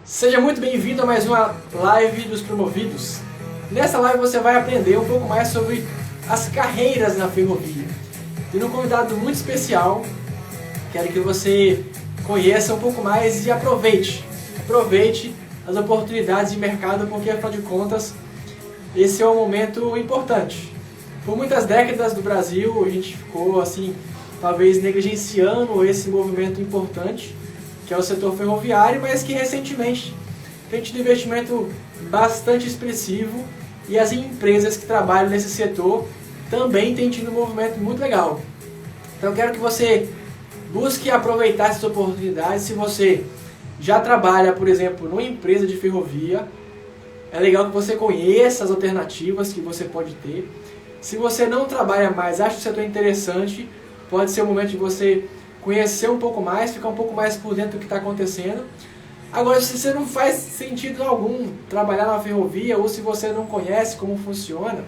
Seja muito bem-vindo a mais uma live dos promovidos. Nessa live você vai aprender um pouco mais sobre as carreiras na ferrovia. Tem um convidado muito especial, quero que você conheça um pouco mais e aproveite as oportunidades de mercado, porque afinal de contas esse é um momento importante. Por muitas décadas do Brasil a gente ficou assim, talvez negligenciando esse movimento importante que é o setor ferroviário, mas que recentemente tem tido investimento bastante expressivo e as empresas que trabalham nesse setor também têm tido um movimento muito legal. Então eu quero que você busque aproveitar essas oportunidades. Se você já trabalha, por exemplo, numa empresa de ferrovia, é legal que você conheça as alternativas que você pode ter. Se você não trabalha mais, acha o setor interessante, pode ser o momento de você conhecer um pouco mais, ficar um pouco mais por dentro do que está acontecendo. Agora, se você não faz sentido algum trabalhar na ferrovia, ou se você não conhece como funciona,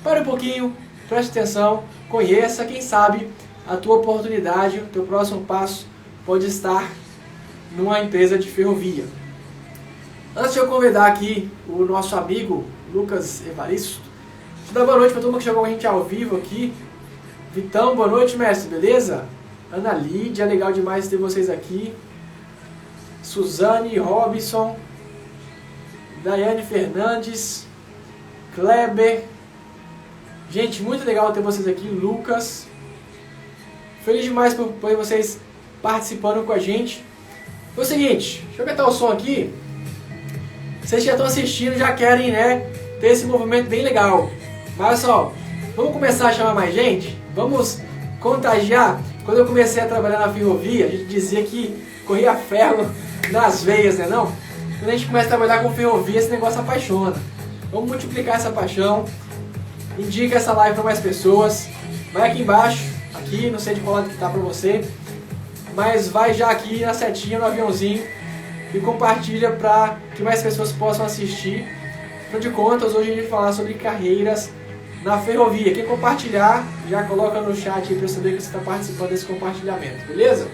pare um pouquinho, preste atenção, conheça, quem sabe a tua oportunidade, o teu próximo passo pode estar numa empresa de ferrovia. Antes de eu convidar aqui o nosso amigo Lucas Evaristo, deixa eu dar boa noite para todo mundo que chegou com a gente ao vivo aqui. Vitão, boa noite, mestre, beleza? Ana Lídia, legal demais ter vocês aqui. Suzane, Robson, Daiane Fernandes, Kleber. Gente, muito legal ter vocês aqui. Lucas. Feliz demais por vocês participando com a gente. É o seguinte, deixa eu aumentar o som aqui. Vocês já estão assistindo, já querem, né, ter esse movimento bem legal. Mas olha só, vamos começar a chamar mais gente? Vamos contagiar? Quando eu comecei a trabalhar na ferrovia, a gente dizia que corria ferro nas veias, né não? Quando a gente começa a trabalhar com ferrovia, esse negócio apaixona. Vamos multiplicar essa paixão. Indica essa live para mais pessoas. Vai aqui embaixo, aqui, não sei de qual lado que tá para você, mas vai já aqui na setinha, no aviãozinho, e compartilha para que mais pessoas possam assistir. Afinal de contas, hoje a gente vai falar sobre carreiras na ferrovia. Quem compartilhar, já coloca no chat aí para eu saber que você está participando desse compartilhamento, beleza?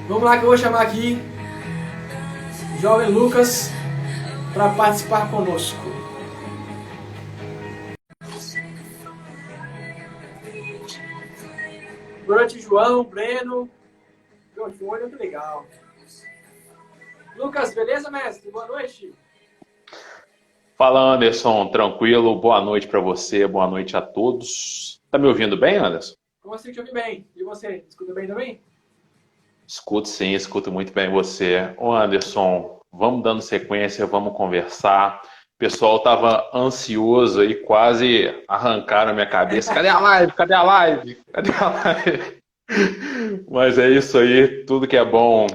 Vamos lá que eu vou chamar aqui jovem Lucas para participar conosco. Boa noite, João, Breno. João, que legal. Lucas, beleza, mestre? Boa noite. Fala, Anderson, tranquilo, boa noite para você, boa noite a todos. Tá me ouvindo bem, Anderson? Como você te ouve bem? E você, escuta bem também? Escuto sim, escuto muito bem você. Ô Anderson, vamos dando sequência, vamos conversar. O pessoal tava ansioso aí, quase arrancaram a minha cabeça. Cadê a live? Cadê a live? Cadê a live? Mas é isso aí, tudo que é bom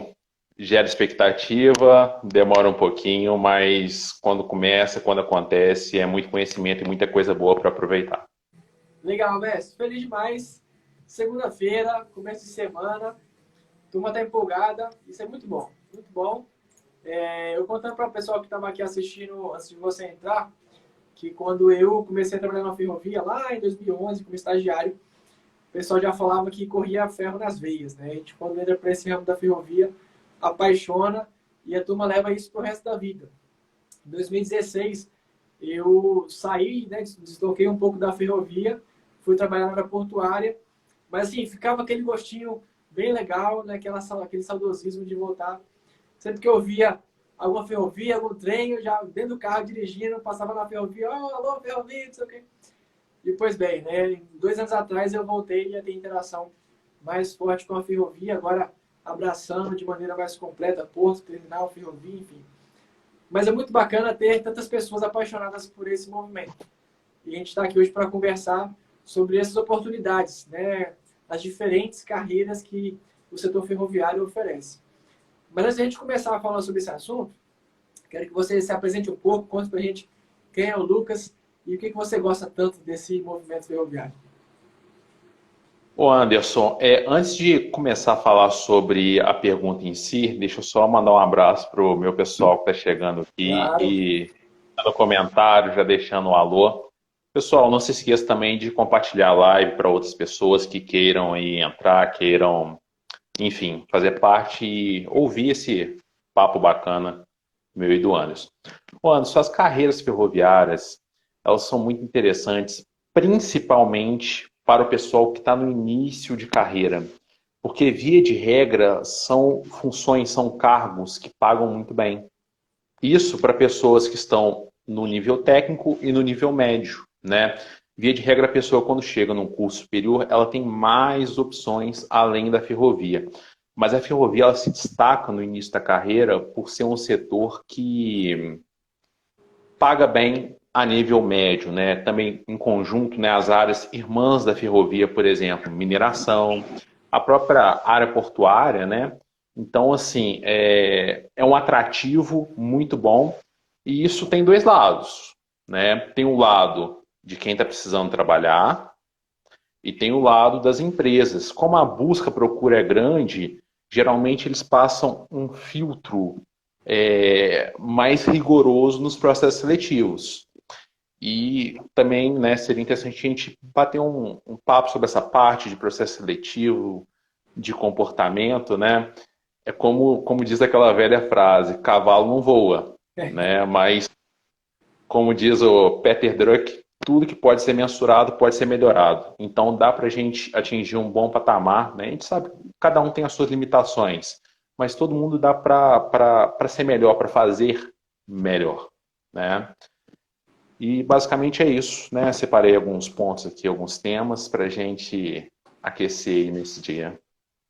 gera expectativa, demora um pouquinho, mas quando começa, quando acontece, é muito conhecimento e muita coisa boa para aproveitar. Legal, mestre. Feliz demais. Segunda-feira, começo de semana. A turma tá empolgada. Isso é muito bom. Muito bom. Eu contando para o pessoal que estava aqui assistindo antes de você entrar, que quando eu comecei a trabalhar na ferrovia, lá em 2011, como estagiário, o pessoal já falava que corria ferro nas veias, né? A gente, quando entra para esse ramo da ferrovia, apaixona e a turma leva isso pro resto da vida. Em 2016, eu saí, né, desloquei um pouco da ferrovia, fui trabalhar na área portuária, mas assim, ficava aquele gostinho bem legal, né, aquele saudosismo de voltar. Sempre que eu via alguma ferrovia, algum trem, eu já dentro do carro dirigindo, passava na ferrovia, oh, alô, ferrovia, não sei o quê. E pois bem, né, 2 anos atrás eu voltei a ter interação mais forte com a ferrovia, agora abraçando de maneira mais completa porto, terminal, ferrovia, enfim. Mas é muito bacana ter tantas pessoas apaixonadas por esse movimento. E a gente está aqui hoje para conversar sobre essas oportunidades, né? As diferentes carreiras que o setor ferroviário oferece. Mas antes de a gente começar a falar sobre esse assunto, quero que você se apresente um pouco, conte para a gente quem é o Lucas e o que você gosta tanto desse movimento ferroviário. Ô Anderson, antes de começar a falar sobre a pergunta em si, deixa eu só mandar um abraço para o meu pessoal que está chegando aqui Claro. E no comentário, já deixando um alô. Pessoal, não se esqueça também de compartilhar a live para outras pessoas que queiram aí entrar, queiram, enfim, fazer parte e ouvir esse papo bacana meu e do Anderson. Ô, Anderson, as carreiras ferroviárias, elas são muito interessantes, principalmente para o pessoal que está no início de carreira. Porque, via de regra, são funções, são cargos que pagam muito bem. Isso para pessoas que estão no nível técnico e no nível médio, né? Via de regra, a pessoa, quando chega num curso superior, ela tem mais opções além da ferrovia. Mas a ferrovia, ela se destaca no início da carreira por ser um setor que paga bem a nível médio, né? Também em conjunto, né, as áreas irmãs da ferrovia, por exemplo, mineração, a própria área portuária, né? Então, assim, é um atrativo muito bom e isso tem dois lados, né? Tem o lado de quem está precisando trabalhar e tem o lado das empresas. Como a busca-procura é grande, geralmente eles passam um filtro mais rigoroso nos processos seletivos. E também, né, seria interessante a gente bater um papo sobre essa parte de processo seletivo, de comportamento, né? É como diz aquela velha frase, cavalo não voa, né? Mas, como diz o Peter Drucker, tudo que pode ser mensurado pode ser melhorado. Então, dá para a gente atingir um bom patamar, né? A gente sabe que cada um tem as suas limitações, mas todo mundo dá para ser melhor, para fazer melhor, né? E basicamente é isso, né? Separei alguns pontos aqui, alguns temas para a gente aquecer aí nesse dia.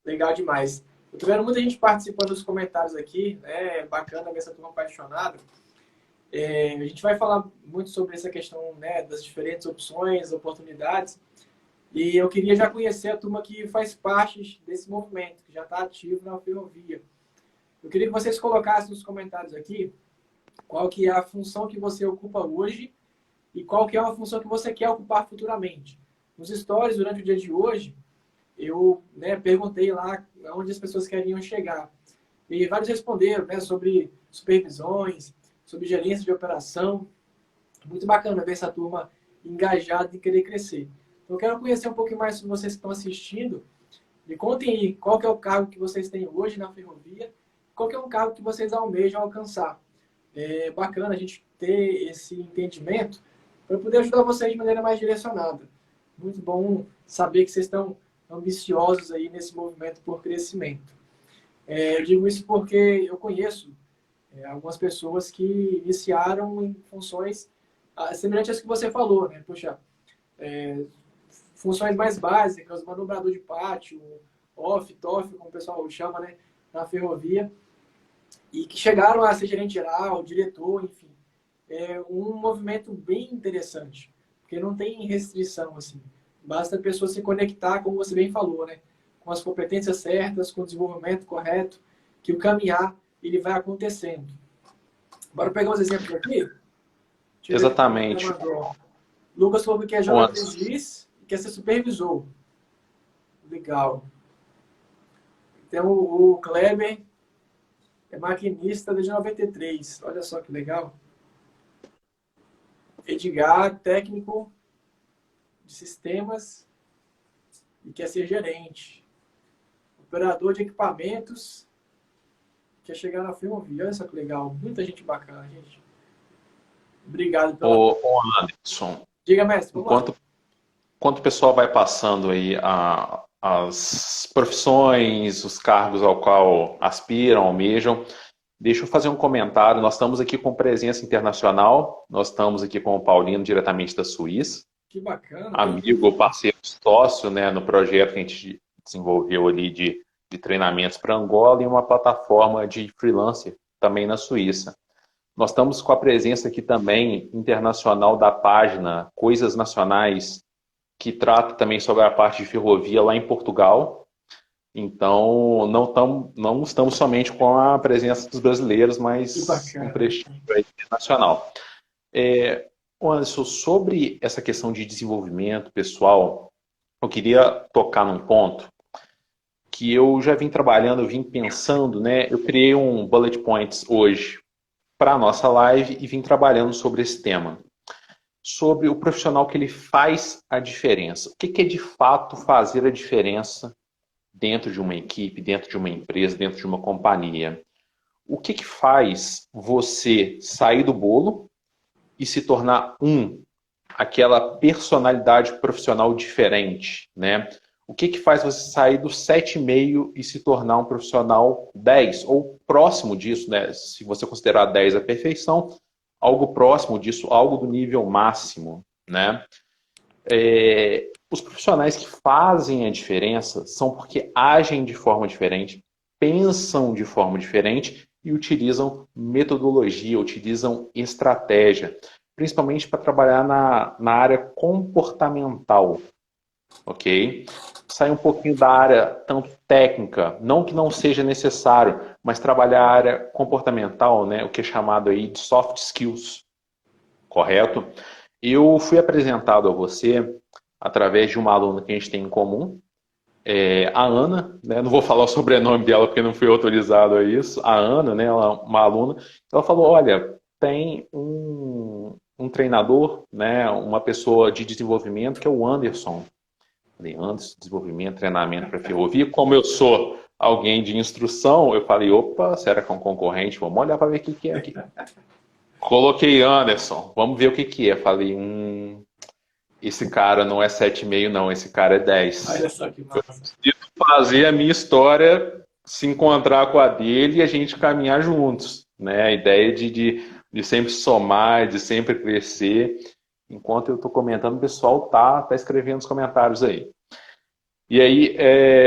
Legal demais. Eu tô vendo muita gente participando dos comentários aqui, né? Bacana ver essa turma apaixonada. A gente vai falar muito sobre essa questão, né, das diferentes opções, oportunidades. E eu queria já conhecer a turma que faz parte desse movimento, que já está ativo na ferrovia. Eu queria que vocês colocassem nos comentários aqui qual que é a função que você ocupa hoje e qual que é uma função que você quer ocupar futuramente. Nos stories, durante o dia de hoje, eu, né, perguntei lá onde as pessoas queriam chegar. E vários responderam, né, sobre supervisões, sobre gerência de operação. Muito bacana ver essa turma engajada e querer crescer. Então, eu quero conhecer um pouquinho mais sobre vocês que estão assistindo. Me contem aí qual que é o cargo que vocês têm hoje na ferrovia, qual que é um cargo que vocês almejam alcançar. É bacana a gente ter esse entendimento para poder ajudar vocês de maneira mais direcionada. Muito bom saber que vocês estão ambiciosos aí nesse movimento por crescimento. Eu digo isso porque eu conheço algumas pessoas que iniciaram em funções semelhantes às que você falou, né? Poxa, funções mais básicas, manobrador de pátio, off, toff, como o pessoal chama, né? Na ferrovia, e que chegaram a ser gerente geral, diretor, enfim. É um movimento bem interessante, porque não tem restrição, assim. Basta a pessoa se conectar, como você bem falou, né? Com as competências certas, com o desenvolvimento correto, que o caminhar ele vai acontecendo. Bora pegar uns exemplos aqui? Exatamente. Lucas falou que é jovem juiz e quer ser supervisor. Legal. Então, o Kleber é maquinista desde 93. Olha só que legal. Edgar, técnico de sistemas e quer ser gerente. Operador de equipamentos, quer chegar na ferrovia. Olha só que legal. Muita gente bacana, gente. Obrigado pela... Ô Anderson, Diga, mestre. Enquanto o pessoal vai passando aí as profissões, os cargos ao qual aspiram, almejam, deixa eu fazer um comentário. Nós estamos aqui com presença internacional, nós estamos aqui com o Paulino, diretamente da Suíça. Que bacana. Amigo, parceiro, sócio, né, no projeto que a gente desenvolveu ali de treinamentos para Angola e uma plataforma de freelancer também na Suíça. Nós estamos com a presença aqui também internacional da página Coisas Nacionais, que trata também sobre a parte de ferrovia lá em Portugal. Então, não estamos somente com a presença dos brasileiros, mas um prestígio internacional. Anderson, sobre essa questão de desenvolvimento pessoal, eu queria tocar num ponto que eu já vim trabalhando, eu vim pensando, né? Eu criei um bullet points hoje para a nossa live e vim trabalhando sobre esse tema. Sobre o profissional que ele faz a diferença. O que é de fato fazer a diferença dentro de uma equipe, dentro de uma empresa, dentro de uma companhia? o que que faz você sair do bolo e se tornar aquela personalidade profissional diferente, né? O que que faz você sair do 7,5 e se tornar um profissional 10 ou próximo disso, né? Se você considerar 10 a perfeição, algo próximo disso, algo do nível máximo, né? Os profissionais que fazem a diferença são porque agem de forma diferente, pensam de forma diferente e utilizam metodologia, utilizam estratégia, principalmente para trabalhar na área comportamental, ok? Sair um pouquinho da área tanto técnica, não que não seja necessário, mas trabalhar a área comportamental, né, o que é chamado aí de soft skills, correto? Eu fui apresentado a você através de uma aluna que a gente tem em comum, a Ana, né? Não vou falar o sobrenome dela porque não fui autorizado a isso. A Ana, né? Ela é uma aluna. Ela falou: olha, tem um treinador, né? Uma pessoa de desenvolvimento que é o Anderson. Falei: Anderson, desenvolvimento, treinamento para ferrovia. Como eu sou alguém de instrução, eu falei: opa, será que é um concorrente? Vamos olhar para ver o que é aqui. Coloquei Anderson, vamos ver o que é. Falei: esse cara não é 7,5 não, esse cara é 10. Olha só que massa. Preciso fazer a minha história se encontrar com a dele e a gente caminhar juntos, né? A ideia de sempre somar, de sempre crescer. Enquanto eu estou comentando, o pessoal tá escrevendo nos comentários aí. E aí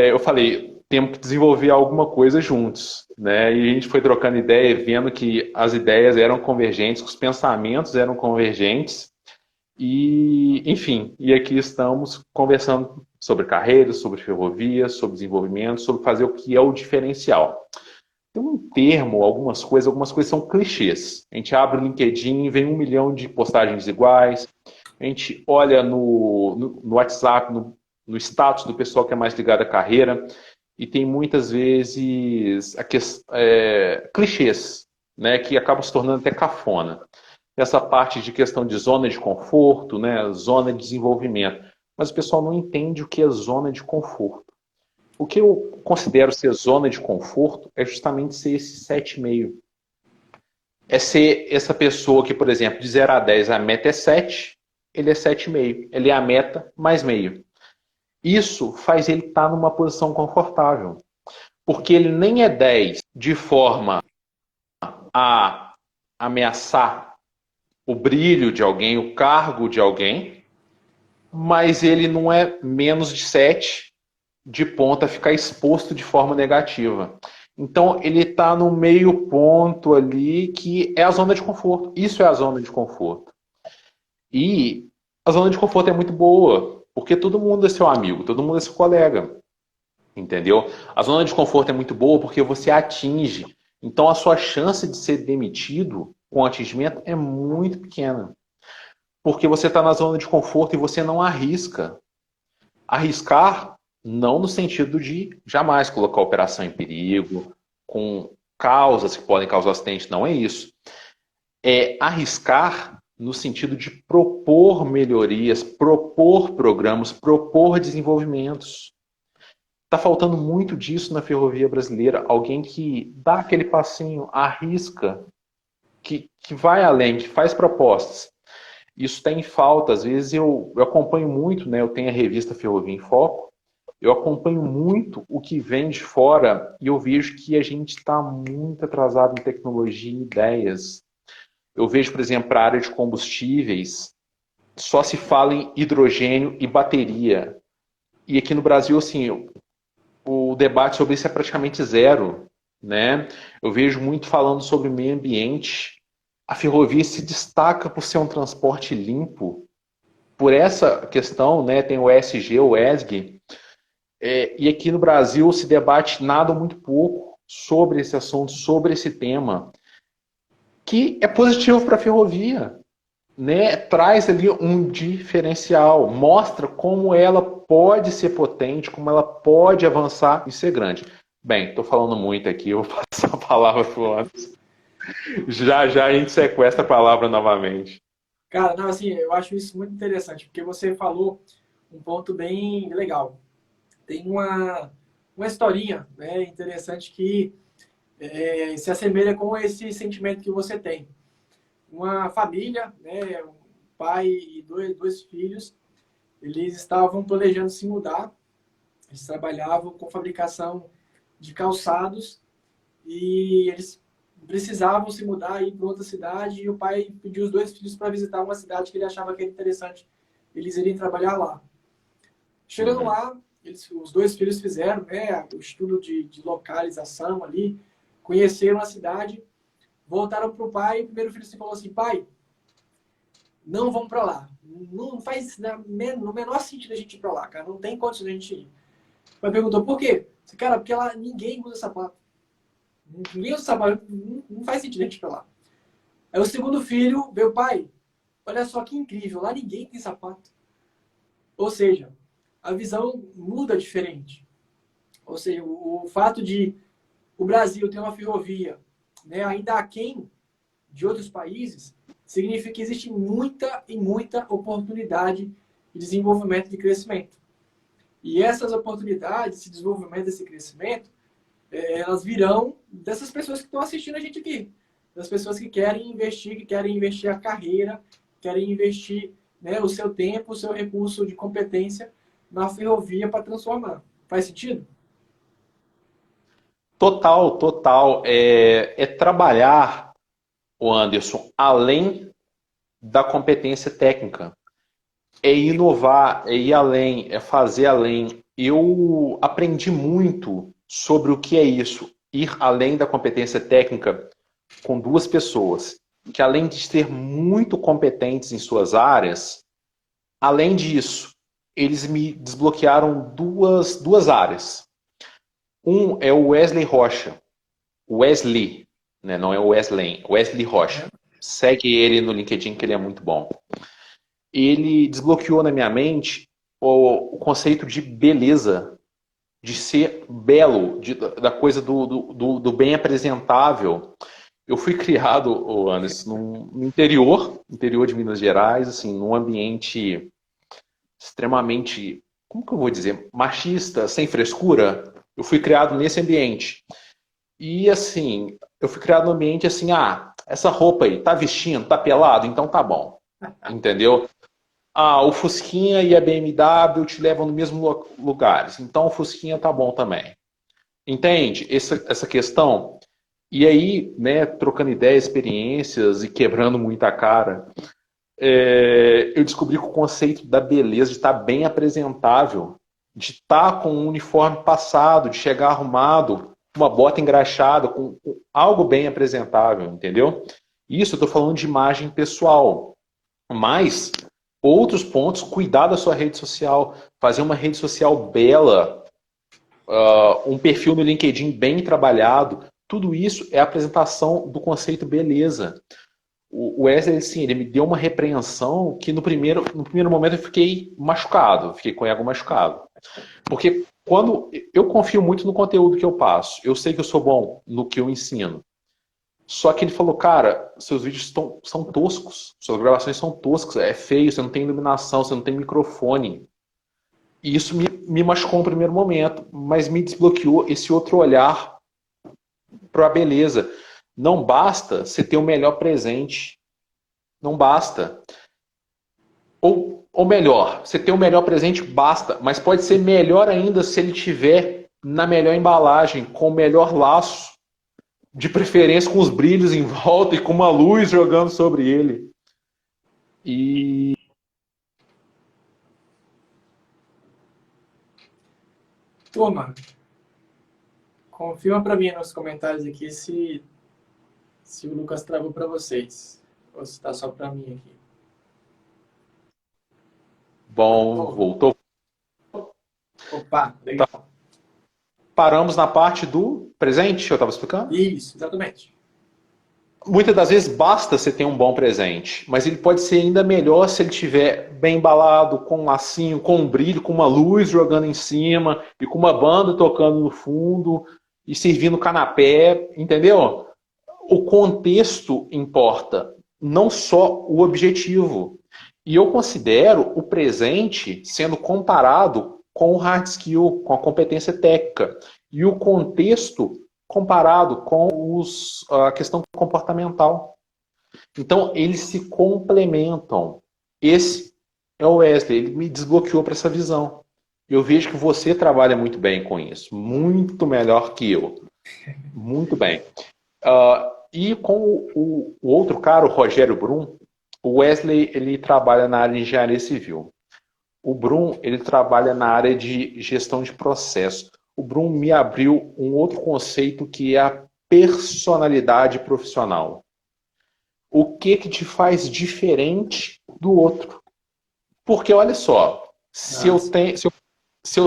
eu falei, temos que desenvolver alguma coisa juntos, né? E a gente foi trocando ideia, vendo que as ideias eram convergentes, que os pensamentos eram convergentes. E, enfim, e aqui estamos conversando sobre carreiras, sobre ferrovias, sobre desenvolvimento, sobre fazer o que é o diferencial. Tem um termo, algumas coisas são clichês. A gente abre o LinkedIn, vem 1 milhão de postagens iguais, a gente olha no WhatsApp, no status do pessoal que é mais ligado à carreira, e tem muitas vezes clichês, né, que acabam se tornando até cafona. Essa parte de questão de zona de conforto, né, zona de desenvolvimento. Mas o pessoal não entende o que é zona de conforto. O que eu considero ser zona de conforto é justamente ser esse 7,5. É ser essa pessoa que, por exemplo, de 0 a 10 a meta é 7, ele é 7,5. Ele é a meta mais meio. Isso faz ele estar numa posição confortável. Porque ele nem é 10 de forma a ameaçar o brilho de alguém, o cargo de alguém, mas ele não é menos de 7 de ponto a ficar exposto de forma negativa. Então, ele está no meio ponto ali que é a zona de conforto. Isso é a zona de conforto. E a zona de conforto é muito boa, porque todo mundo é seu amigo, todo mundo é seu colega. Entendeu? A zona de conforto é muito boa porque você atinge. Então, a sua chance de ser demitido com atingimento é muito pequena. Porque você está na zona de conforto e você não arrisca. Arriscar, não no sentido de jamais colocar a operação em perigo, com causas que podem causar acidente, não é isso. É arriscar no sentido de propor melhorias, propor programas, propor desenvolvimentos. Está faltando muito disso na ferrovia brasileira. Alguém que dá aquele passinho, arrisca, que vai além, que faz propostas. Isso está em falta. Às vezes eu acompanho muito, né? Eu tenho a revista Ferrovia em Foco. Eu acompanho muito o que vem de fora e eu vejo que a gente está muito atrasado em tecnologia e ideias. Eu vejo, por exemplo, a área de combustíveis, só se fala em hidrogênio e bateria. E aqui no Brasil, assim, o debate sobre isso é praticamente zero, né? Eu vejo muito falando sobre meio ambiente. A ferrovia se destaca por ser um transporte limpo. Por essa questão, né, tem o ESG, o ESG, e aqui no Brasil se debate nada ou muito pouco sobre esse assunto, sobre esse tema, que é positivo para a ferrovia, né? Traz ali um diferencial, mostra como ela pode ser potente, como ela pode avançar e ser grande. Bem, estou falando muito aqui, eu vou passar a palavra para o Anderson. Já já a gente sequestra a palavra novamente. Cara, não, assim, eu acho isso muito interessante, porque você falou um ponto bem legal. Tem uma historinha, né, interessante que se assemelha com esse sentimento que você tem. Uma família, né, um pai e dois filhos, eles estavam planejando se mudar. Eles trabalhavam com fabricação de calçados e eles precisavam se mudar e ir para outra cidade, e o pai pediu os dois filhos para visitar uma cidade que ele achava que era interessante eles irem trabalhar lá. Chegando lá, os dois filhos fizeram, né, o estudo de localização ali, conheceram a cidade, voltaram para o pai, e o primeiro filho se falou assim: pai, não vamos para lá. Não faz no menor sentido a gente ir para lá, cara. Não tem condições de a gente ir. O pai perguntou: por quê? Cara, porque lá ninguém usa sapato. Ninguém usa sapato. Não faz sentido a gente ir para lá. Aí o segundo filho veio: pai, olha só que incrível. Lá ninguém tem sapato. Ou seja, a visão muda diferente. Ou seja, o fato de o Brasil ter uma ferrovia, né, ainda aquém de outros países, significa que existe muita e muita oportunidade de desenvolvimento e de crescimento. E essas oportunidades, esse desenvolvimento, esse crescimento, elas virão dessas pessoas que estão assistindo a gente aqui. Das pessoas que querem investir a carreira, querem investir, né, o seu tempo, o seu recurso de competência na ferrovia para transformar. Faz sentido? Total, total. É trabalhar, o Anderson, além da competência técnica. É inovar, é ir além, é fazer além. Eu aprendi muito sobre o que é isso, ir além da competência técnica, com duas pessoas que, além de ser muito competentes em suas áreas, além disso, eles me desbloquearam duas áreas. Um é o Wesley Rocha. Wesley, né? Não é o Wesley, Wesley Rocha. Segue ele no LinkedIn, que ele é muito bom. Ele desbloqueou na minha mente o conceito de beleza, de ser belo, da coisa do bem apresentável. Eu fui criado, Anderson, no interior de Minas Gerais, assim, num ambiente extremamente, como que eu vou dizer, machista, sem frescura. Eu fui criado nesse ambiente. E assim, eu fui criado num ambiente assim, essa roupa aí, tá vestindo, tá pelado, então tá bom. Entendeu? O Fusquinha e a BMW te levam no mesmo lugares, então o Fusquinha tá bom também. Entende? Essa questão. E aí, né, trocando ideias, experiências e quebrando muita cara, eu descobri que o conceito da beleza, de estar bem apresentável, de estar com um uniforme passado, de chegar arrumado, uma bota engraxada, com algo bem apresentável, entendeu? Isso eu estou falando de imagem pessoal. Mas, outros pontos, cuidar da sua rede social, fazer uma rede social bela, um perfil no LinkedIn bem trabalhado, tudo isso é a apresentação do conceito beleza. O Wesley, assim, ele me deu uma repreensão que no primeiro momento eu fiquei machucado, fiquei com o ego machucado. Porque quando eu confio muito no conteúdo que eu passo, eu sei que eu sou bom no que eu ensino. Só que ele falou: cara, seus vídeos são toscos, suas gravações são toscas, é feio, você não tem iluminação, você não tem microfone. E isso me machucou no primeiro momento, mas me desbloqueou esse outro olhar para a beleza. Não basta você ter o melhor presente. Não basta. Ou melhor, você ter o melhor presente basta, mas pode ser melhor ainda se ele tiver na melhor embalagem, com o melhor laço, de preferência com os brilhos em volta e com uma luz jogando sobre ele. E Turma, confirma para mim nos comentários aqui se o Lucas travou para vocês. Ou se está só para mim aqui. bom, voltou. Opa, legal. Tá. Paramos na parte do presente, eu estava explicando? Isso, exatamente. Muitas das vezes basta você ter um bom presente, mas ele pode ser ainda melhor se ele estiver bem embalado, com um lacinho, com um brilho, com uma luz jogando em cima e com uma banda tocando no fundo e servindo canapé, entendeu? O contexto importa, não só o objetivo. E eu considero o presente sendo comparado com o hard skill, com a competência técnica. E o contexto comparado com a questão comportamental. Então, eles se complementam. Esse é o Wesley, ele me desbloqueou para essa visão. Eu vejo que você trabalha muito bem com isso, muito melhor que eu. Muito bem. E com o outro cara, o Rogério Brum, o Wesley ele trabalha na área de engenharia civil. O Brum ele trabalha na área de gestão de processo. O Brum me abriu um outro conceito que é a personalidade profissional. O que te faz diferente do outro? Porque olha só, se eu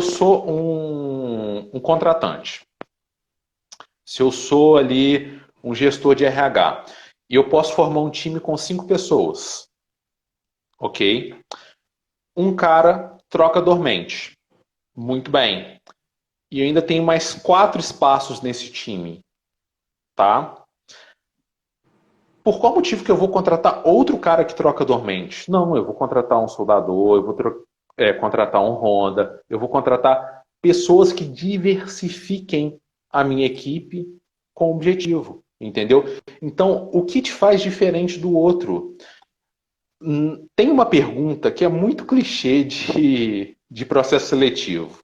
sou um contratante, se eu sou ali um gestor de RH, e eu posso formar um time com 5 pessoas, ok? Um cara troca dormente, muito bem. E eu ainda tenho mais 4 espaços nesse time, tá? Por qual motivo que eu vou contratar outro cara que troca dormente? Não, eu vou contratar um soldador, eu vou contratar um Honda, eu vou contratar pessoas que diversifiquem a minha equipe com objetivo, entendeu? Então, o que te faz diferente do outro? Tem uma pergunta que é muito clichê de processo seletivo,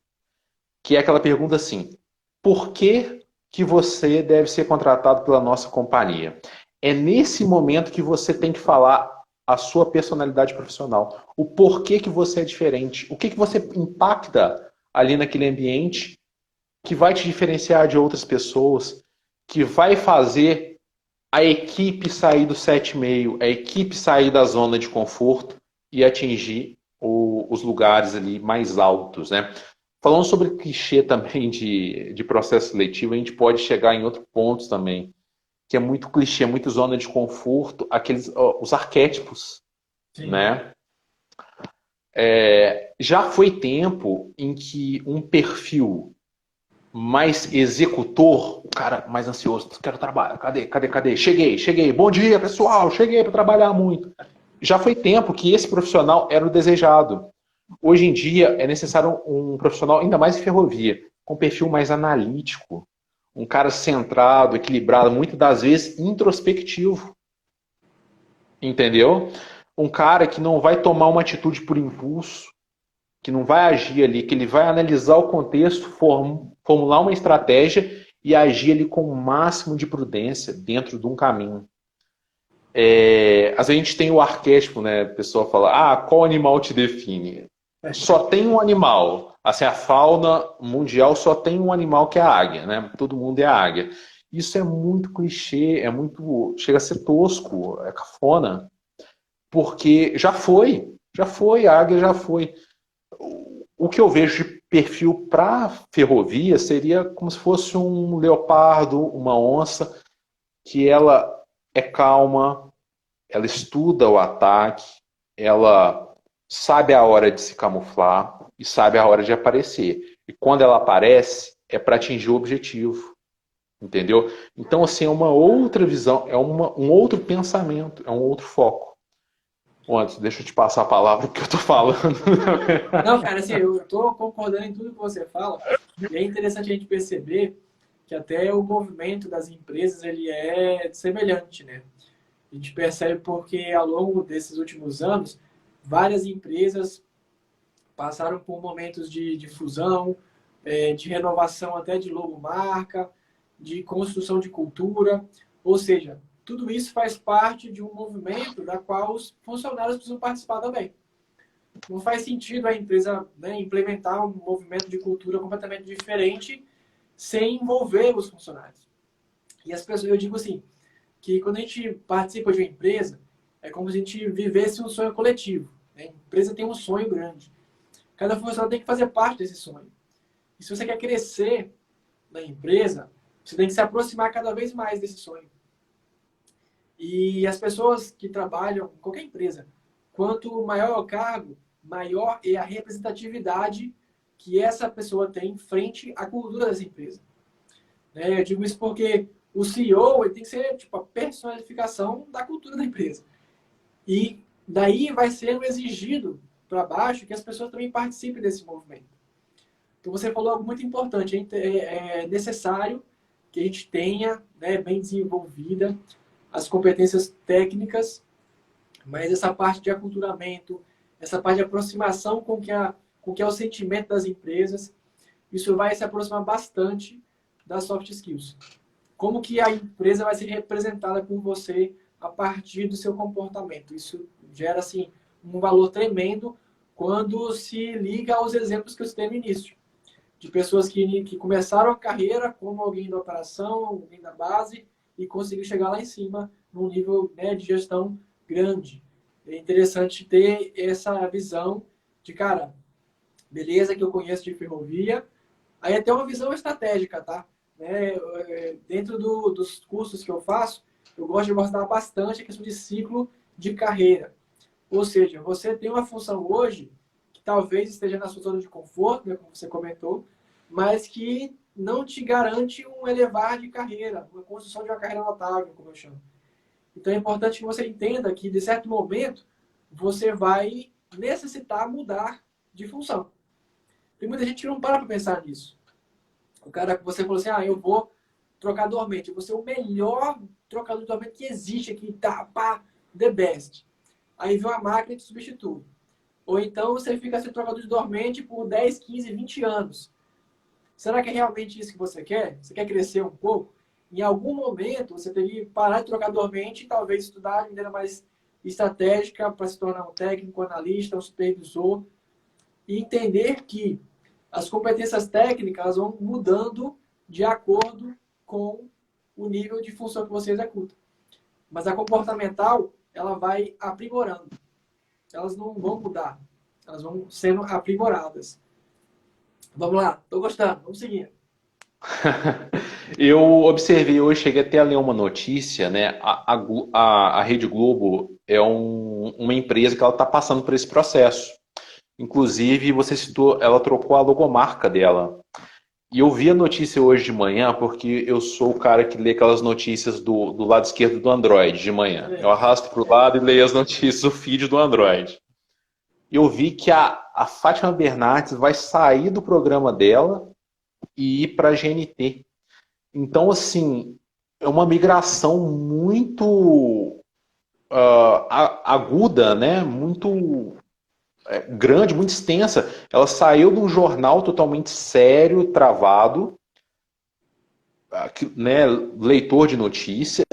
que é aquela pergunta assim, por que você deve ser contratado pela nossa companhia? É nesse momento que você tem que falar a sua personalidade profissional. O porquê que você é diferente. O que você impacta ali naquele ambiente que vai te diferenciar de outras pessoas, que vai fazer a equipe sair do 7,5, a equipe sair da zona de conforto e atingir os lugares ali mais altos, né? Falando sobre clichê também de processo seletivo, a gente pode chegar em outros pontos também, que é muito clichê, muito zona de conforto, os arquétipos, sim, né? Já foi tempo em que um perfil mais executor, o cara mais ansioso, quero trabalhar, cadê? Cheguei, bom dia pessoal, cheguei para trabalhar muito. Já foi tempo que esse profissional era o desejado. Hoje em dia é necessário um profissional, ainda mais em ferrovia, com um perfil mais analítico, um cara centrado, equilibrado, muitas das vezes introspectivo. Entendeu? Um cara que não vai tomar uma atitude por impulso, que não vai agir ali, que ele vai analisar o contexto, formular uma estratégia e agir ali com o máximo de prudência dentro de um caminho. Às vezes a gente tem o arquétipo, né? A pessoa fala, qual animal te define? Só tem um animal. Assim, a fauna mundial só tem um animal que é a águia, né? Todo mundo é a águia. Isso é muito clichê, chega a ser tosco, é cafona, porque já foi, a águia já foi. O que eu vejo de perfil para ferrovia seria como se fosse um leopardo, uma onça, que ela é calma, ela estuda o ataque, ela sabe a hora de se camuflar e sabe a hora de aparecer. E quando ela aparece, é para atingir o objetivo. Entendeu? Então, assim, é uma outra visão, é um outro pensamento, é um outro foco. Antes, deixa eu te passar a palavra que eu tô falando. Não, cara, assim, eu tô concordando em tudo que você fala. E é interessante a gente perceber que até o movimento das empresas, ele é semelhante, né? A gente percebe porque ao longo desses últimos anos, várias empresas passaram por momentos de fusão, de renovação até de logomarca, de construção de cultura, ou seja, tudo isso faz parte de um movimento da qual os funcionários precisam participar também. Não faz sentido a empresa, né, implementar um movimento de cultura completamente diferente sem envolver os funcionários. E as pessoas, eu digo assim, que quando a gente participa de uma empresa, é como se a gente vivesse um sonho coletivo. Né? A empresa tem um sonho grande. Cada funcionário tem que fazer parte desse sonho. E se você quer crescer na empresa, você tem que se aproximar cada vez mais desse sonho. E as pessoas que trabalham em qualquer empresa, quanto maior é o cargo, maior é a representatividade que essa pessoa tem frente à cultura dessa empresa. Eu digo isso porque o CEO ele tem que ser tipo, a personificação da cultura da empresa. E daí vai sendo exigido para baixo que as pessoas também participem desse movimento. Então você falou algo muito importante, é necessário que a gente tenha, né, bem desenvolvida as competências técnicas, mas essa parte de aculturamento, essa parte de aproximação com que é o sentimento das empresas, isso vai se aproximar bastante das soft skills. Como que a empresa vai ser representada por você a partir do seu comportamento? Isso gera, assim, um valor tremendo quando se liga aos exemplos que eu citei no início. De pessoas que começaram a carreira como alguém da operação, alguém da base, e conseguiu chegar lá em cima, num nível, né, de gestão grande. É interessante ter essa visão de, cara, beleza que eu conheço de ferrovia, aí até uma visão estratégica, tá? Né? Dentro dos cursos que eu faço, eu gosto de abordar bastante a questão de ciclo de carreira. Ou seja, você tem uma função hoje que talvez esteja na sua zona de conforto, né, como você comentou, mas que não te garante um elevar de carreira, uma construção de uma carreira notável, como eu chamo. Então é importante que você entenda que, de certo momento, você vai necessitar mudar de função. Tem muita gente que não para pensar nisso. O cara, você falou assim, eu vou trocar dormente. Eu vou ser o melhor trocador de dormente que existe aqui, tá, pá, the best. Aí vem uma máquina que substitui. Ou então você fica sem trocador de dormente por 10, 15, 20 anos. Será que é realmente isso que você quer? Você quer crescer um pouco? Em algum momento, você tem que parar de trocar dormente e talvez estudar de maneira mais estratégica para se tornar um técnico, um analista, um supervisor. E entender que as competências técnicas vão mudando de acordo com o nível de função que você executa. Mas a comportamental, ela vai aprimorando. Elas não vão mudar. Elas vão sendo aprimoradas. Vamos lá, estou gostando, vamos seguir. Eu observei hoje, cheguei até a ler uma notícia, né? A Rede Globo é uma empresa que ela está passando por esse processo. Inclusive, você citou, ela trocou a logomarca dela. E eu vi a notícia hoje de manhã, porque eu sou o cara que lê aquelas notícias do lado esquerdo do Android de manhã. Eu arrasto para o lado e leio as notícias do feed do Android. Eu vi que a Fátima Bernardes vai sair do programa dela e ir para a GNT. Então, assim, é uma migração muito aguda, né? Muito grande, muito extensa. Ela saiu de um jornal totalmente sério, travado, né, leitor de notícia,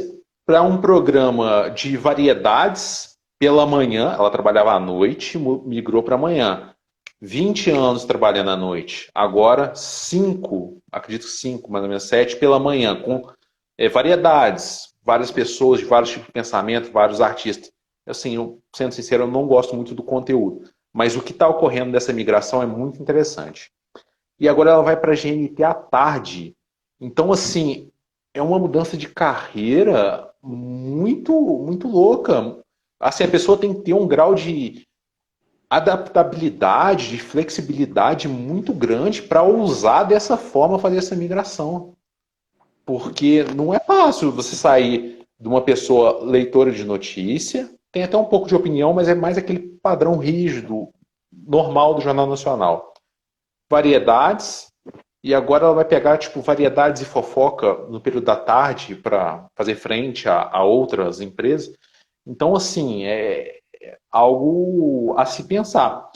para um programa de variedades pela manhã. Ela trabalhava à noite, migrou para amanhã. 20 anos trabalhando à noite. Agora, 5, acredito 5, mais ou menos 7 pela manhã, com variedades, várias pessoas de vários tipos de pensamento, vários artistas. Assim, eu, sendo sincero, eu não gosto muito do conteúdo. Mas o que está ocorrendo dessa migração é muito interessante. E agora ela vai para a GNT à tarde. Então, assim, é uma mudança de carreira muito, muito louca. Assim, a pessoa tem que ter um grau de adaptabilidade, de flexibilidade muito grande para usar dessa forma fazer essa migração. Porque não é fácil você sair de uma pessoa leitora de notícia, tem até um pouco de opinião, mas é mais aquele padrão rígido, normal do Jornal Nacional. Variedades, e agora ela vai pegar tipo variedades e fofoca no período da tarde para fazer frente a outras empresas. Então, assim, é algo a se pensar.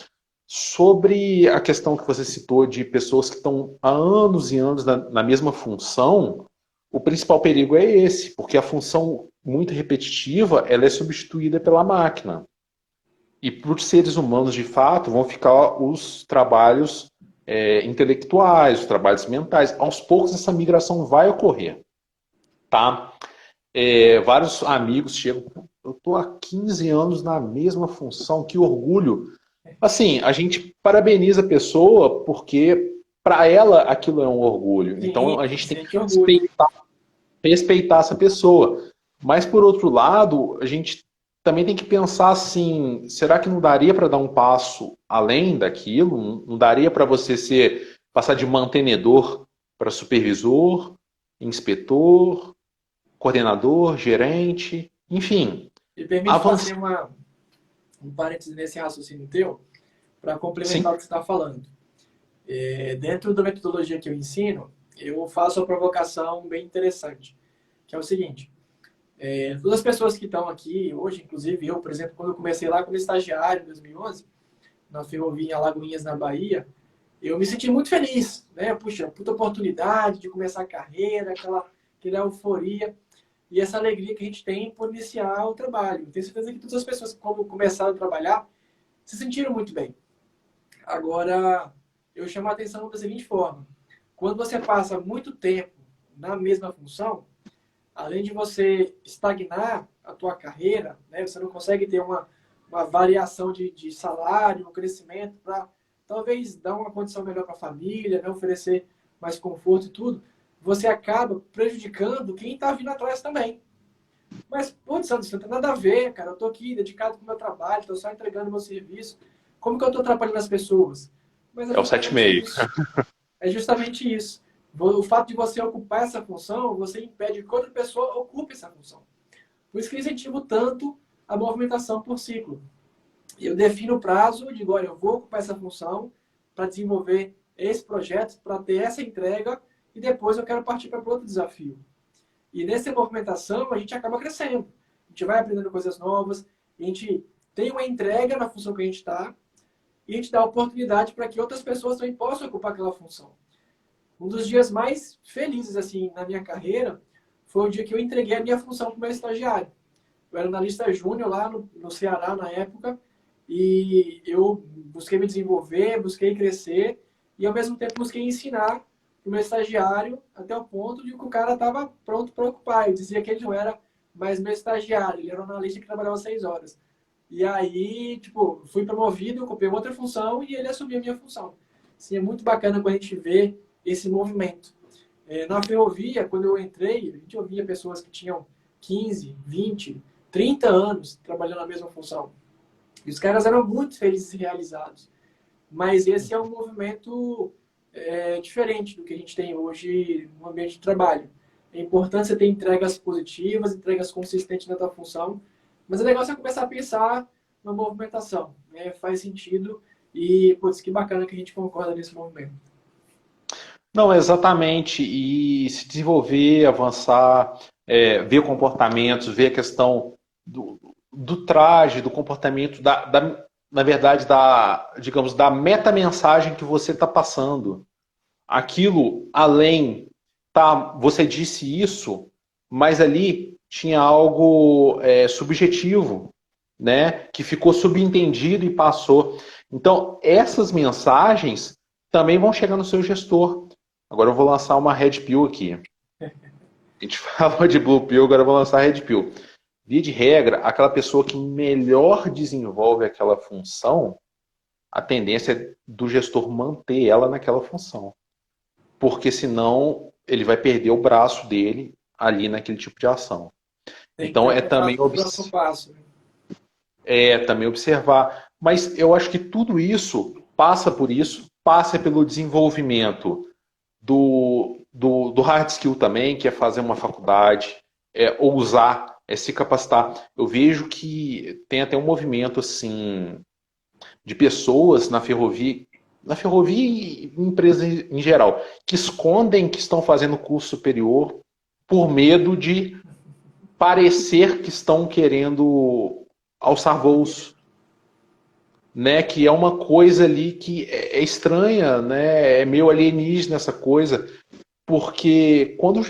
Sobre a questão que você citou de pessoas que estão há anos e anos na mesma função, o principal perigo é esse, porque a função muito repetitiva ela é substituída pela máquina. E para os seres humanos, de fato, vão ficar os trabalhos intelectuais, os trabalhos mentais. Aos poucos, essa migração vai ocorrer. Tá? Vários amigos chegam, eu estou há 15 anos na mesma função, que orgulho. Assim, a gente parabeniza a pessoa porque para ela aquilo é um orgulho. Sim, então a gente tem que orgulho. respeitar essa pessoa. Mas por outro lado, a gente também tem que pensar assim, será que não daria para dar um passo além daquilo? Não daria para você passar de mantenedor para supervisor, inspetor, coordenador, gerente, enfim. E permite fazer um parênteses nesse raciocínio teu, para complementar o que você está falando. Dentro da metodologia que eu ensino, eu faço uma provocação bem interessante, que é o seguinte. Todas as pessoas que estão aqui hoje, inclusive eu, por exemplo, quando eu comecei lá como estagiário em 2011, na ferrovia em Alagoinhas, na Bahia, eu me senti muito feliz, né? Puxa, puta oportunidade de começar a carreira, aquela euforia e essa alegria que a gente tem por iniciar o trabalho. Tenho certeza que todas as pessoas que quando começaram a trabalhar se sentiram muito bem. Agora, eu chamo a atenção da seguinte forma. Quando você passa muito tempo na mesma função, além de você estagnar a tua carreira, né, você não consegue ter uma variação de salário, um crescimento para talvez dar uma condição melhor para a família, né, oferecer mais conforto e tudo, você acaba prejudicando quem está vindo atrás também. Mas, putz, Anderson, não tem nada a ver, cara. Eu estou aqui dedicado com o meu trabalho, estou só entregando meu serviço. Como que eu estou atrapalhando as pessoas? Mas é É o justamente 7,5. isso. É justamente isso. O fato de você ocupar essa função, você impede que outra pessoa ocupe essa função. Por isso que eu incentivo tanto a movimentação por ciclo. Eu defino o prazo, digo, olha, eu vou ocupar essa função para desenvolver esse projeto, para ter essa entrega, e depois eu quero partir para outro desafio. E nessa movimentação, a gente acaba crescendo. A gente vai aprendendo coisas novas, a gente tem uma entrega na função que a gente está, e a gente dá oportunidade para que outras pessoas também possam ocupar aquela função. Um dos dias mais felizes assim na minha carreira foi o dia que eu entreguei a minha função para o meu estagiário. Eu era analista júnior lá no Ceará na época, e eu busquei me desenvolver, busquei crescer, e ao mesmo tempo busquei ensinar para o meu estagiário até o ponto de que o cara estava pronto para ocupar. Eu dizia que ele não era mais meu estagiário, ele era um analista que trabalhava 6 horas. E aí, tipo, fui promovido, ocupei outra função e ele assumiu a minha função. Assim, é muito bacana quando a gente vê esse movimento. Na ferrovia, quando eu entrei, a gente ouvia pessoas que tinham 15, 20, 30 anos trabalhando na mesma função. E os caras eram muito felizes e realizados. Mas esse é um movimento diferente do que a gente tem hoje no ambiente de trabalho. É importante você ter entregas positivas, entregas consistentes na tua função, mas o negócio é começar a pensar na movimentação. Né? Faz sentido e, putz, que bacana que a gente concorda nesse movimento. Não, exatamente. E se desenvolver, avançar, ver comportamentos, ver a questão do traje, do comportamento, na verdade, digamos, da metamensagem que você está passando. Aquilo, além, tá, você disse isso, mas ali tinha algo subjetivo, né, que ficou subentendido e passou. Então, essas mensagens também vão chegar no seu gestor. Agora eu vou lançar uma Red Pill aqui. A gente falou de Blue Pill, agora eu vou lançar a Red Pill. Via de regra, aquela pessoa que melhor desenvolve aquela função, a tendência é do gestor manter ela naquela função. Porque senão ele vai perder o braço dele ali naquele tipo de ação. Então é também também observar. Mas eu acho que tudo isso, passa pelo desenvolvimento do hard skill também, que é fazer uma faculdade, ousar, se capacitar. Eu vejo que tem até um movimento assim de pessoas na ferrovia e empresas em geral, que escondem que estão fazendo curso superior por medo de parecer que estão querendo alçar voos. Né, que é uma coisa ali que é estranha, né, é meio alienígena essa coisa, porque quando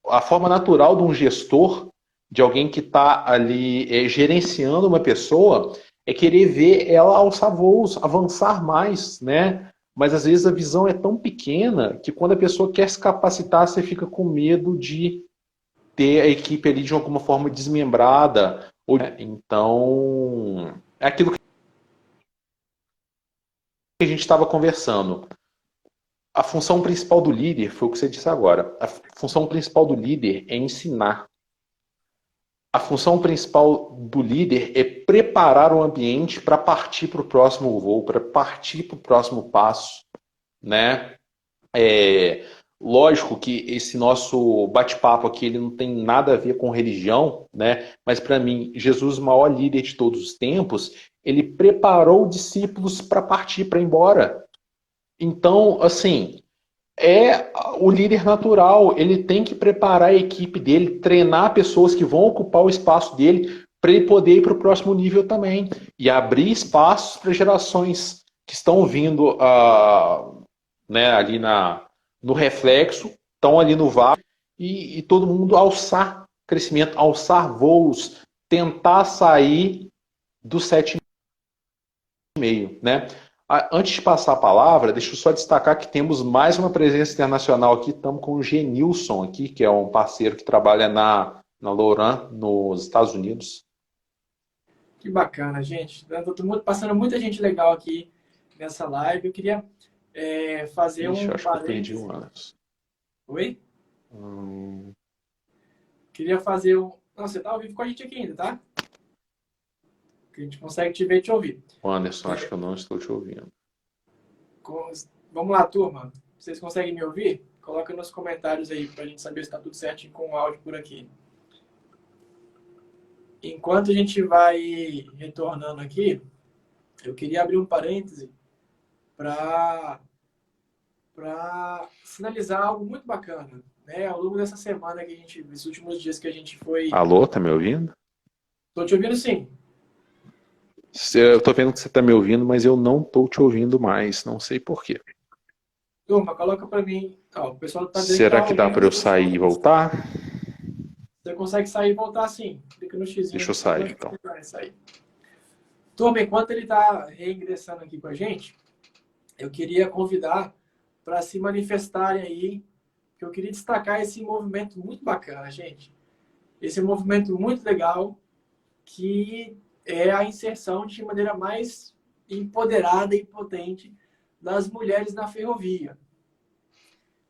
a forma natural de um gestor, de alguém que está ali gerenciando uma pessoa, é querer ver ela alçar voos, avançar mais, né? Mas às vezes a visão é tão pequena que quando a pessoa quer se capacitar, você fica com medo de ter a equipe ali de alguma forma desmembrada. Então, é aquilo que a gente estava conversando. A função principal do líder, foi o que você disse agora, a função principal do líder é ensinar. A função principal do líder é preparar o ambiente para partir para o próximo voo, para partir para o próximo passo. Né? Lógico que esse nosso bate-papo aqui ele não tem nada a ver com religião, né? Mas para mim, Jesus, o maior líder de todos os tempos, ele preparou discípulos para partir, para ir embora. Então, assim, é o líder natural. Ele tem que preparar a equipe dele, treinar pessoas que vão ocupar o espaço dele para ele poder ir para o próximo nível também. E abrir espaços para gerações que estão vindo né, ali no reflexo, estão ali no vácuo, e todo mundo alçar crescimento, alçar voos, tentar sair do 7,5, né? Antes de passar a palavra, deixa eu só destacar que temos mais uma presença internacional aqui. Estamos com o Genilson aqui, que é um parceiro que trabalha na Loran, nos Estados Unidos. Que bacana, gente. Passando muita gente legal aqui nessa live. Eu queria fazer Ixi, um acho que eu perdi parêntese. um Anderson. Oi? Queria fazer um... Não, você tá ao vivo com a gente aqui ainda, tá? Que a gente consegue te ver e te ouvir. O Anderson, acho que eu não estou te ouvindo. Vamos lá, turma. Vocês conseguem me ouvir? Coloca nos comentários aí pra gente saber se tá tudo certinho com o áudio por aqui. Enquanto a gente vai retornando aqui, eu queria abrir um parêntese para sinalizar algo muito bacana, né? Ao longo dessa semana que a gente, esses últimos dias que a gente foi... Alô, tá me ouvindo? Tô te ouvindo sim. Eu tô vendo que você tá me ouvindo, mas eu não tô te ouvindo mais. Não sei por quê. Turma, coloca para mim. Ó, o pessoal tá dizendo Será que dá para eu sair e voltar? Você consegue sair e voltar sim. Clica no xizinho. Deixa eu sair, então. Turma, enquanto ele está reingressando aqui com a gente, eu queria convidar para se manifestarem aí, que eu queria destacar esse movimento muito bacana, gente. Esse movimento muito legal, que é a inserção de maneira mais empoderada e potente das mulheres na ferrovia.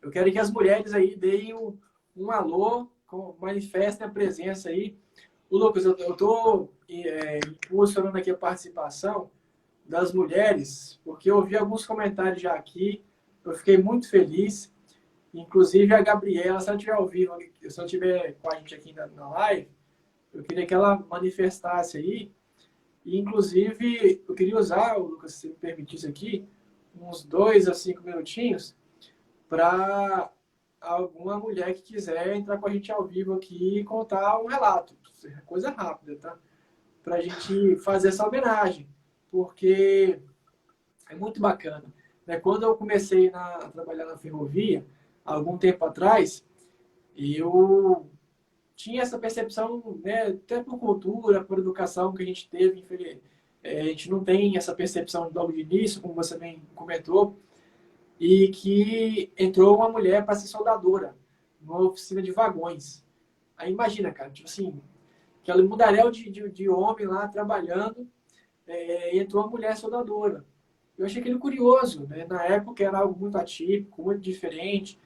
Eu quero que as mulheres aí deem um alô, manifestem a presença aí. O Lucas, eu estou impulsionando aqui a participação das mulheres, porque eu ouvi alguns comentários já aqui, eu fiquei muito feliz. Inclusive a Gabriela, se ela estiver ao vivo, se ela estiver com a gente aqui na live, eu queria que ela manifestasse aí. E, inclusive, eu queria usar, Lucas, se me permitisse aqui, uns 2 a 5 minutinhos para alguma mulher que quiser entrar com a gente ao vivo aqui e contar um relato. Coisa rápida, tá? Para a gente fazer essa homenagem. Porque é muito bacana. Né? Quando eu comecei a trabalhar na ferrovia, há algum tempo atrás, eu tinha essa percepção, né, até por cultura, por educação que a gente teve, a gente não tem essa percepção logo de início, como você bem comentou, e que entrou uma mulher para ser soldadora numa oficina de vagões. Aí imagina, cara, tipo assim, aquele mundaréu de homem lá trabalhando, entrou uma mulher soldadora. Eu achei aquilo curioso, né? Na época era algo muito atípico, muito diferente,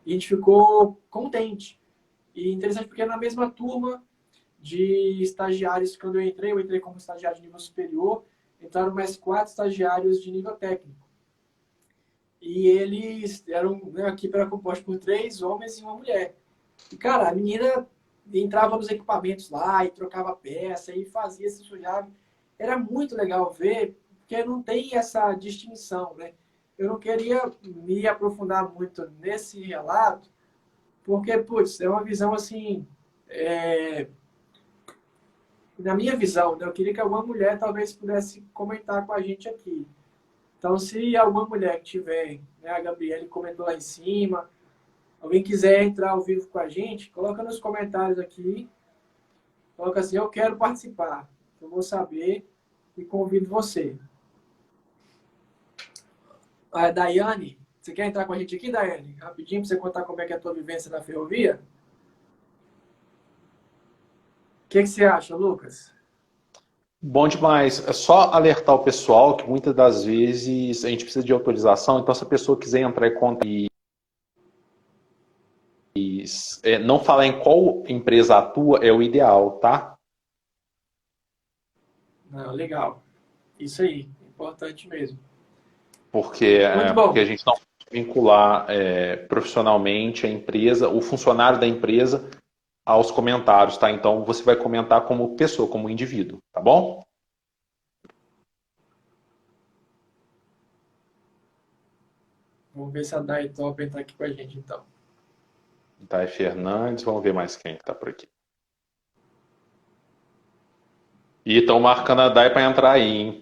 e a gente ficou contente. E interessante porque na mesma turma de estagiários, quando eu entrei como estagiário de nível superior, entraram mais 4 estagiários de nível técnico. E eles eram, né, a equipe era composta por 3 homens e uma mulher. E, cara, a menina entrava nos equipamentos lá e trocava peça e fazia, se sujava. Era muito legal ver, porque não tem essa distinção, né? Eu não queria me aprofundar muito nesse relato, porque, putz, é uma visão assim... Na minha visão, né, eu queria que alguma mulher talvez pudesse comentar com a gente aqui. Então, se alguma mulher que tiver, né, a Gabriele comentou lá em cima, alguém quiser entrar ao vivo com a gente, coloca nos comentários aqui, coloca assim, eu quero participar, eu vou saber e convido você. A Daiane, você quer entrar com a gente aqui, Daiane? Rapidinho, para você contar como é que é a tua vivência na ferrovia? O que você acha, Lucas? Bom demais. É só alertar o pessoal que muitas das vezes a gente precisa de autorização, então se a pessoa quiser entrar em conta e não falar em qual empresa atua é o ideal, tá? Não, legal. Isso aí, importante mesmo. Porque Muito bom. a gente não pode vincular profissionalmente a empresa, o funcionário da empresa, aos comentários, tá? Então você vai comentar como pessoa, como indivíduo, tá bom? Vamos ver se a Dai topa entrar aqui com a gente, então. Dai Fernandes, vamos ver mais quem está por aqui. E estão marcando a Dai para entrar aí, hein?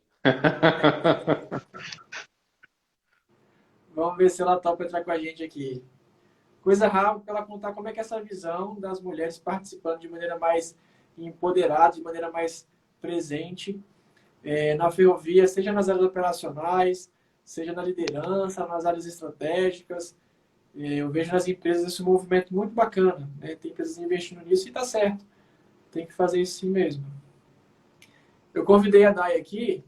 Vamos ver se ela topa entrar com a gente aqui. Coisa rápida para ela contar como é que é essa visão das mulheres participando de maneira mais empoderada, de maneira mais presente na ferrovia, seja nas áreas operacionais, seja na liderança, nas áreas estratégicas. Eu vejo nas empresas esse movimento muito bacana, né? Tem empresas investindo nisso e está certo. Tem que fazer isso sim mesmo. Eu convidei a Dai aqui,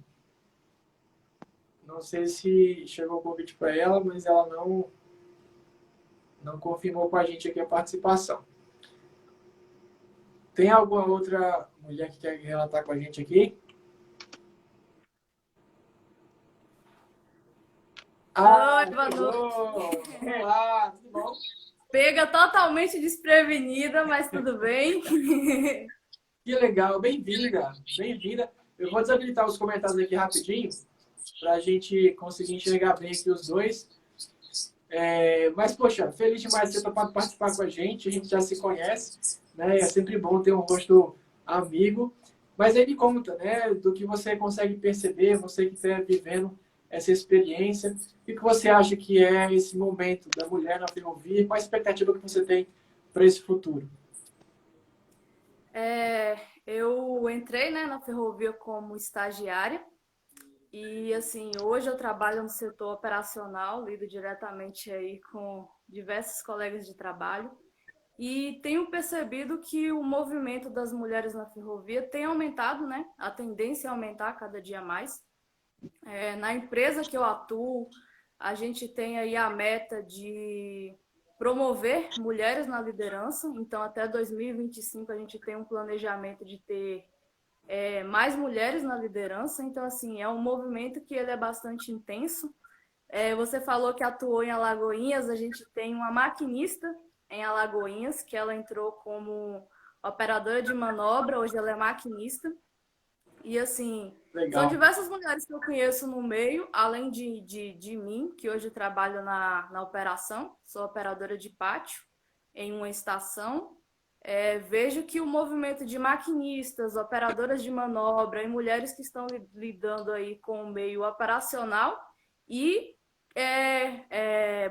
não sei se chegou o convite para ela, mas ela não confirmou com a gente aqui a participação. Tem alguma outra mulher que quer relatar com a gente aqui? Oi, boa noite. Olá, tudo bom? Pega totalmente desprevenida, mas tudo bem. Que legal, bem-vinda, bem-vinda. Eu vou desabilitar os comentários aqui rapidinho, para a gente conseguir enxergar bem aqui os dois. Mas, poxa, feliz demais de ter topado participar com a gente já se conhece, né? É sempre bom ter um rosto amigo. Mas aí me conta, né, do que você consegue perceber, você que está vivendo essa experiência, o que você acha que é esse momento da mulher na ferrovia, qual a expectativa que você tem para esse futuro? Eu entrei, né, na ferrovia como estagiária e, assim, hoje eu trabalho no setor operacional, lido diretamente aí com diversos colegas de trabalho e tenho percebido que o movimento das mulheres na ferrovia tem aumentado, né? A tendência é aumentar cada dia mais. Na empresa que eu atuo, a gente tem aí a meta de promover mulheres na liderança. Então, até 2025, a gente tem um planejamento de ter mais mulheres na liderança. Então, assim, é um movimento que ele é bastante intenso. Você falou que atuou em Alagoinhas. A gente tem uma maquinista em Alagoinhas, que ela entrou como operadora de manobra. Hoje ela é maquinista. E, assim, Legal. são diversas mulheres que eu conheço no meio, além de mim, que hoje trabalho na operação, sou operadora de pátio em uma estação. Vejo que o movimento de maquinistas, operadoras de manobra e mulheres que estão lidando aí com o meio operacional e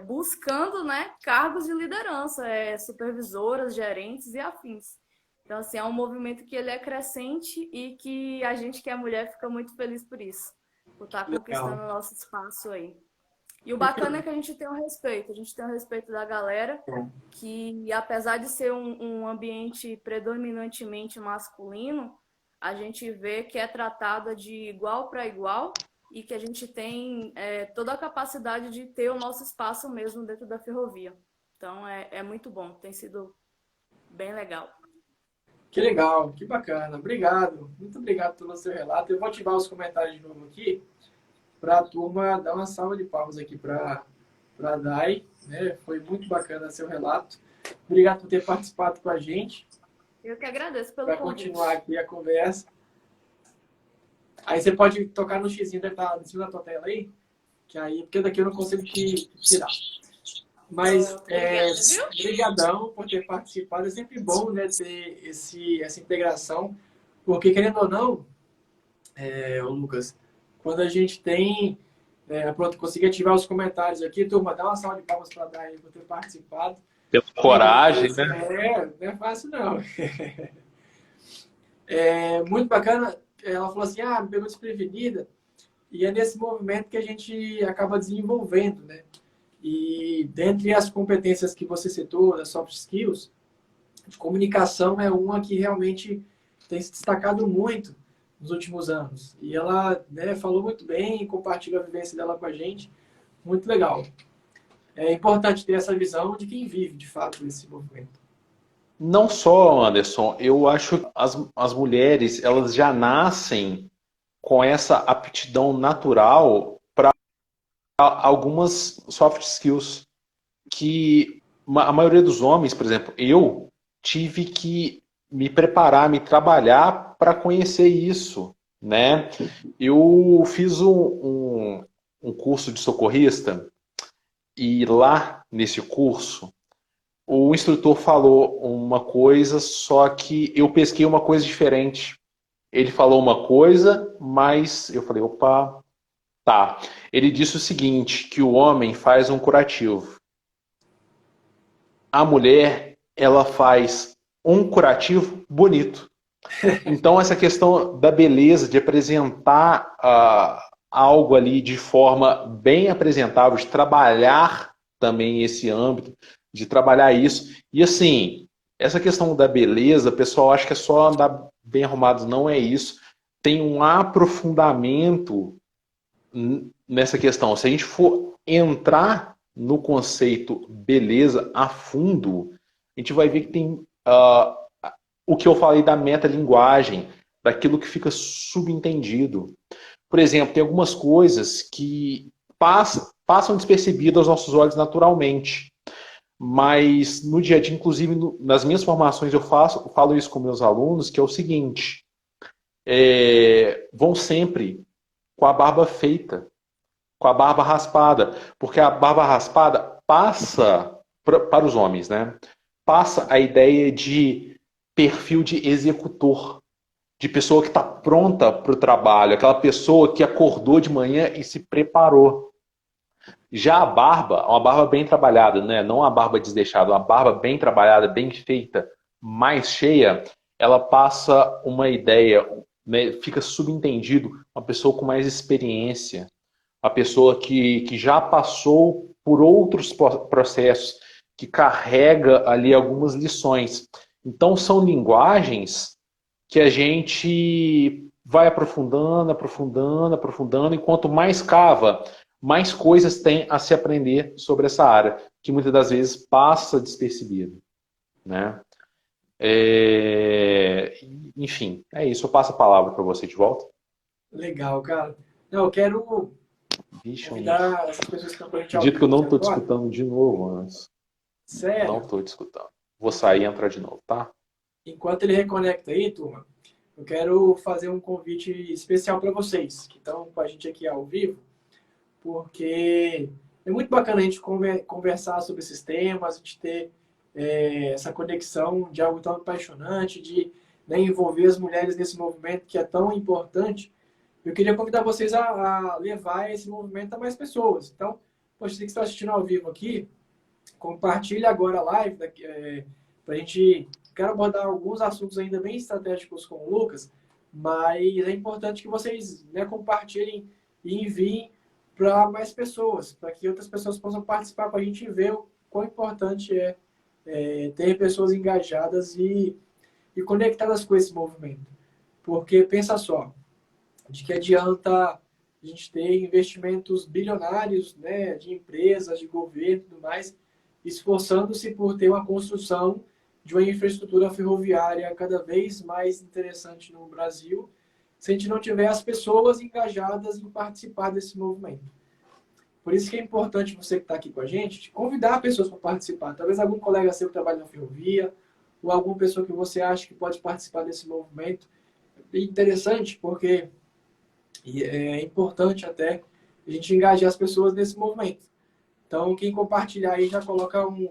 buscando, né, cargos de liderança, supervisoras, gerentes e afins. Então, assim, é um movimento que ele é crescente e que a gente que é mulher fica muito feliz por isso, por estar conquistando o nosso espaço aí. E o bacana é que a gente tem um respeito da galera, que apesar de ser um ambiente predominantemente masculino, a gente vê que é tratada de igual para igual e que a gente tem toda a capacidade de ter o nosso espaço mesmo dentro da ferrovia. Então, é muito bom, tem sido bem legal. Que legal, que bacana. Obrigado. Muito obrigado pelo seu relato. Eu vou ativar os comentários de novo aqui para a turma dar uma salva de palmas aqui para a Dai. Né? Foi muito bacana seu relato. Obrigado por ter participado com a gente. Eu que agradeço pelo convite. Para continuar aqui a conversa. Aí você pode tocar no xizinho, deve estar em cima da tua tela aí, que aí, porque daqui eu não consigo te tirar. Mas, brigadão por ter participado. É sempre bom, né, ter essa integração, porque, querendo ou não, Lucas, quando a gente tem... pronto, consegui ativar os comentários aqui. Turma, dá uma salva de palmas para dar aí por ter participado. Deu coragem, né? Não é fácil, não. Muito bacana. Ela falou assim, me pegou desprevenida. E é nesse movimento que a gente acaba desenvolvendo, né? E dentre as competências que você citou, das soft skills, de comunicação é uma que realmente tem se destacado muito nos últimos anos. E ela, né, falou muito bem e compartilhou a vivência dela com a gente. Muito legal. É importante ter essa visão de quem vive, de fato, esse movimento. Não só, Anderson, eu acho que as mulheres, elas já nascem com essa aptidão natural para algumas soft skills que a maioria dos homens, por exemplo, eu tive que me preparar, me trabalhar para conhecer isso, né? Eu fiz um curso de socorrista E lá nesse curso, o instrutor falou uma coisa, só que eu pesquei uma coisa diferente. Ele falou uma coisa, mas eu falei, opa, tá. Ele disse o seguinte, que o homem faz um curativo. A mulher, ela faz um curativo bonito. Então, essa questão da beleza, de apresentar algo ali de forma bem apresentável, de trabalhar também esse âmbito, de trabalhar isso. E assim, essa questão da beleza, o pessoal acha que é só andar bem arrumado, não é isso. Tem um aprofundamento nessa questão. Se a gente for entrar no conceito beleza a fundo, a gente vai ver que tem o que eu falei da metalinguagem, daquilo que fica subentendido. Por exemplo, tem algumas coisas que passam despercebidas aos nossos olhos naturalmente, mas no dia a dia, inclusive nas minhas formações, eu falo isso com meus alunos, que é o seguinte, vão sempre com a barba feita, com a barba raspada, porque a barba raspada passa, para os homens, né? Passa a ideia de perfil de executor, de pessoa que está pronta para o trabalho, aquela pessoa que acordou de manhã e se preparou. Já a barba, uma barba bem trabalhada, né? Não a barba desleixada, uma barba bem trabalhada, bem feita, mais cheia, ela passa uma ideia, né? Fica subentendido, uma pessoa com mais experiência, a pessoa que já passou por outros processos, que carrega ali algumas lições. Então, são linguagens que a gente vai aprofundando, aprofundando, aprofundando, e quanto mais cava, mais coisas tem a se aprender sobre essa área, que muitas das vezes passa despercebido, né? Enfim, é isso. Eu passo a palavra para você de volta. Legal, cara. Não, eu quero Vixe, convidar essas pessoas que estão com a gente ao acredito que eu vivo não estou te agora. escutando de novo, mas Sério? não estou te escutando. Vou sair e entrar de novo, tá? Enquanto ele reconecta aí, turma, eu quero fazer um convite especial para vocês que estão com a gente aqui ao vivo, porque é muito bacana a gente conversar sobre esses temas, a gente ter essa conexão de algo tão apaixonante, de, né, envolver as mulheres nesse movimento que é tão importante. Eu queria convidar vocês a levar esse movimento a mais pessoas. Então, poxa, você que está assistindo ao vivo aqui, compartilha agora a live para a gente... Quero abordar alguns assuntos ainda bem estratégicos com o Lucas, mas é importante que vocês, né, compartilhem e enviem para mais pessoas, para que outras pessoas possam participar com a gente e ver o quão importante é ter pessoas engajadas e conectadas com esse movimento. Porque, pensa só, de que adianta a gente ter investimentos bilionários, né, de empresas, de governo e tudo mais, esforçando-se por ter uma construção de uma infraestrutura ferroviária cada vez mais interessante no Brasil, se a gente não tiver as pessoas engajadas em participar desse movimento. Por isso que é importante você que está aqui com a gente, convidar pessoas para participar. Talvez algum colega seu que trabalha na ferrovia, ou alguma pessoa que você acha que pode participar desse movimento. É interessante porque é importante até a gente engajar as pessoas nesse movimento. Então, quem compartilhar aí já coloca um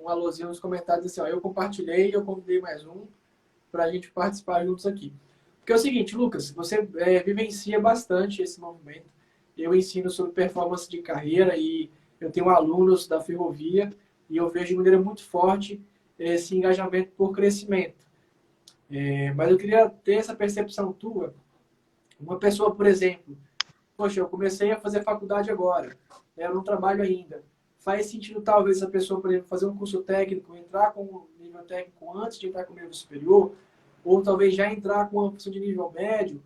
alôzinho nos comentários assim, ó, eu compartilhei, eu convidei mais um para a gente participar juntos aqui. Porque é o seguinte, Lucas, você vivencia bastante esse movimento. Eu ensino sobre performance de carreira e eu tenho alunos da ferrovia e eu vejo de maneira muito forte esse engajamento por crescimento. Mas eu queria ter essa percepção tua. Uma pessoa, por exemplo, poxa, eu comecei a fazer faculdade agora, né, eu não trabalho ainda. Faz sentido, talvez, a pessoa, por exemplo, fazer um curso técnico, entrar com um nível técnico antes de entrar com o nível superior, ou talvez já entrar com uma função de nível médio.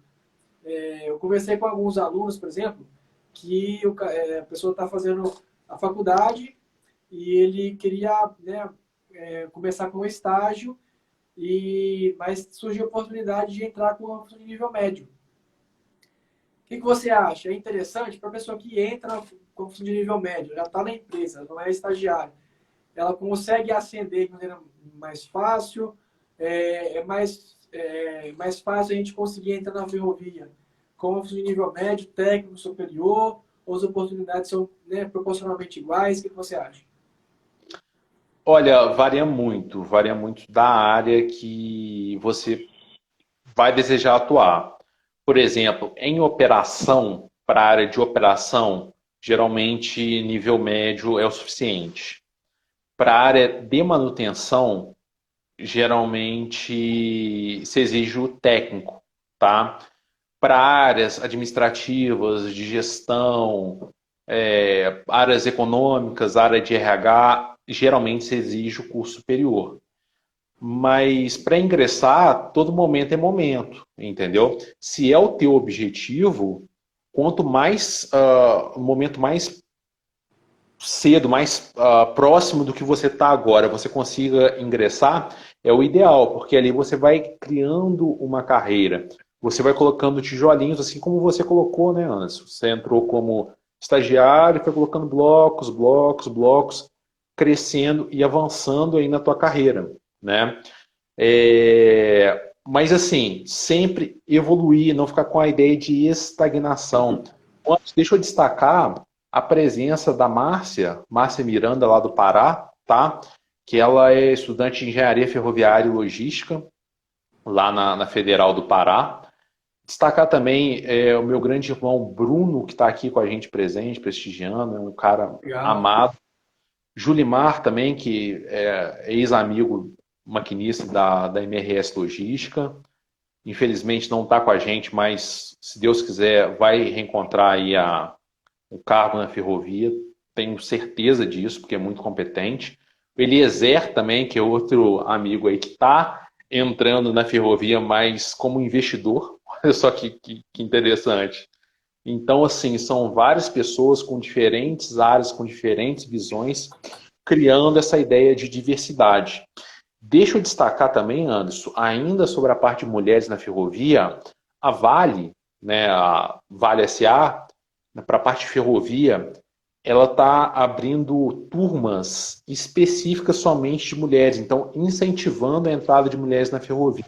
Eu conversei com alguns alunos, por exemplo, que a pessoa está fazendo a faculdade e ele queria, né, começar com um estágio, mas surgiu a oportunidade de entrar com uma função de nível médio. O que você acha? É interessante para a pessoa que entra com função de nível médio, já está na empresa, não é estagiário. Ela consegue ascender de maneira mais fácil, mais fácil a gente conseguir entrar na ferrovia com função de nível médio, técnico, superior, ou as oportunidades são, né, proporcionalmente iguais? O que você acha? Olha, varia muito da área que você vai desejar atuar. Por exemplo, em operação, para a área de operação, geralmente nível médio é o suficiente. Para a área de manutenção, geralmente se exige o técnico, tá? Para áreas administrativas, de gestão, áreas econômicas, área de RH, geralmente se exige o curso superior. Mas para ingressar, todo momento é momento, entendeu? Se é o teu objetivo, quanto mais, o momento mais cedo, mais próximo do que você está agora, você consiga ingressar, é o ideal, porque ali você vai criando uma carreira. Você vai colocando tijolinhos, assim como você colocou, né, Anderson? Você entrou como estagiário, foi colocando blocos, blocos, blocos, crescendo e avançando aí na tua carreira, né? Mas assim, sempre evoluir, não ficar com a ideia de estagnação. Deixa eu destacar a presença da Márcia Miranda, lá do Pará, tá? Que ela é estudante de Engenharia Ferroviária e Logística, lá na Federal do Pará. Destacar também o meu grande irmão Bruno, que está aqui com a gente presente, prestigiando, é um cara Legal. amado. Julimar também, que é ex-amigo maquinista da MRS Logística. Infelizmente não está com a gente, mas se Deus quiser vai reencontrar aí o cargo na ferrovia. Tenho certeza disso, porque é muito competente. O Eliezer também, que é outro amigo aí que está entrando na ferrovia, mas como investidor. Olha só que interessante. Então, assim, são várias pessoas com diferentes áreas, com diferentes visões, criando essa ideia de diversidade. Deixa eu destacar também, Anderson, ainda sobre a parte de mulheres na ferrovia, a Vale, né, a Vale SA, para a parte de ferrovia, ela está abrindo turmas específicas somente de mulheres, então incentivando a entrada de mulheres na ferrovia.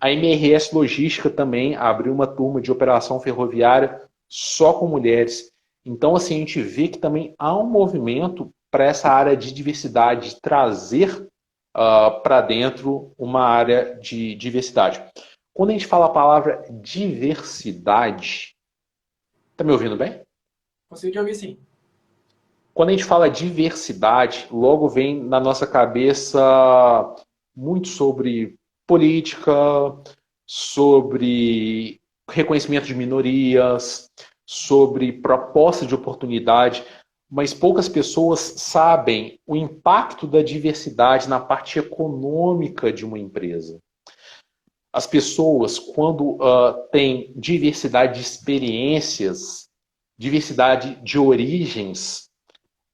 A MRS Logística também abriu uma turma de operação ferroviária só com mulheres. Então, assim, a gente vê que também há um movimento para essa área de diversidade, de trazer para dentro uma área de diversidade. Quando a gente fala a palavra diversidade, tá me ouvindo bem? Consigo te ouvir, sim. Quando a gente fala diversidade, logo vem na nossa cabeça muito sobre política, sobre reconhecimento de minorias, sobre proposta de oportunidade, mas poucas pessoas sabem o impacto da diversidade na parte econômica de uma empresa. As pessoas, quando têm diversidade de experiências, diversidade de origens,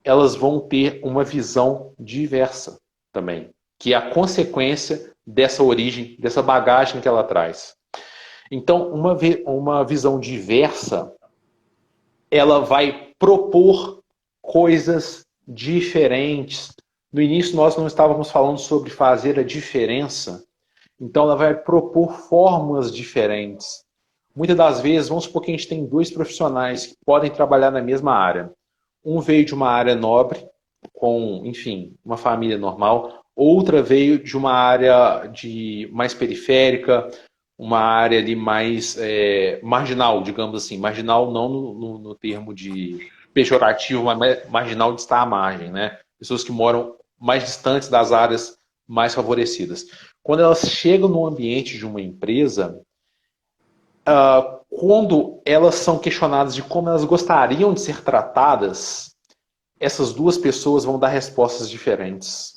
elas vão ter uma visão diversa também, que é a consequência dessa origem, dessa bagagem que ela traz. Então, uma visão diversa, ela vai propor coisas diferentes. No início, nós não estávamos falando sobre fazer a diferença, então ela vai propor formas diferentes. Muitas das vezes, vamos supor que a gente tem dois profissionais que podem trabalhar na mesma área. Um veio de uma área nobre, com, enfim, uma família normal. Outra veio de uma área mais periférica, uma área ali mais marginal, digamos assim. Marginal não no termo de pejorativo, mas marginal de estar à margem, né? Pessoas que moram mais distantes das áreas mais favorecidas. Quando elas chegam no ambiente de uma empresa, quando elas são questionadas de como elas gostariam de ser tratadas, essas duas pessoas vão dar respostas diferentes.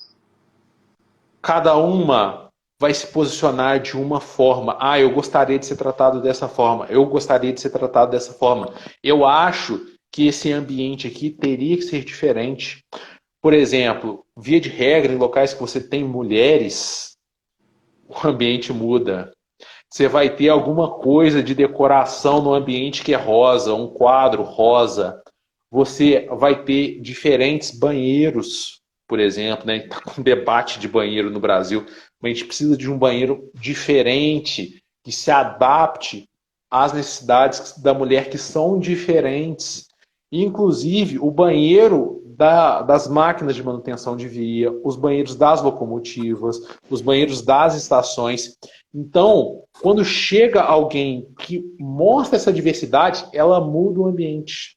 Cada uma vai se posicionar de uma forma. Ah, eu gostaria de ser tratado dessa forma. Eu gostaria de ser tratado dessa forma. Eu acho que esse ambiente aqui teria que ser diferente. Por exemplo, via de regra, em locais que você tem mulheres, o ambiente muda. Você vai ter alguma coisa de decoração no ambiente que é rosa, um quadro rosa. Você vai ter diferentes banheiros, por exemplo, né? Está com um debate de banheiro no Brasil, mas a gente precisa de um banheiro diferente, que se adapte às necessidades da mulher, que são diferentes. Inclusive, o banheiro das máquinas de manutenção de via, os banheiros das locomotivas, os banheiros das estações. Então, quando chega alguém que mostra essa diversidade, ela muda o ambiente.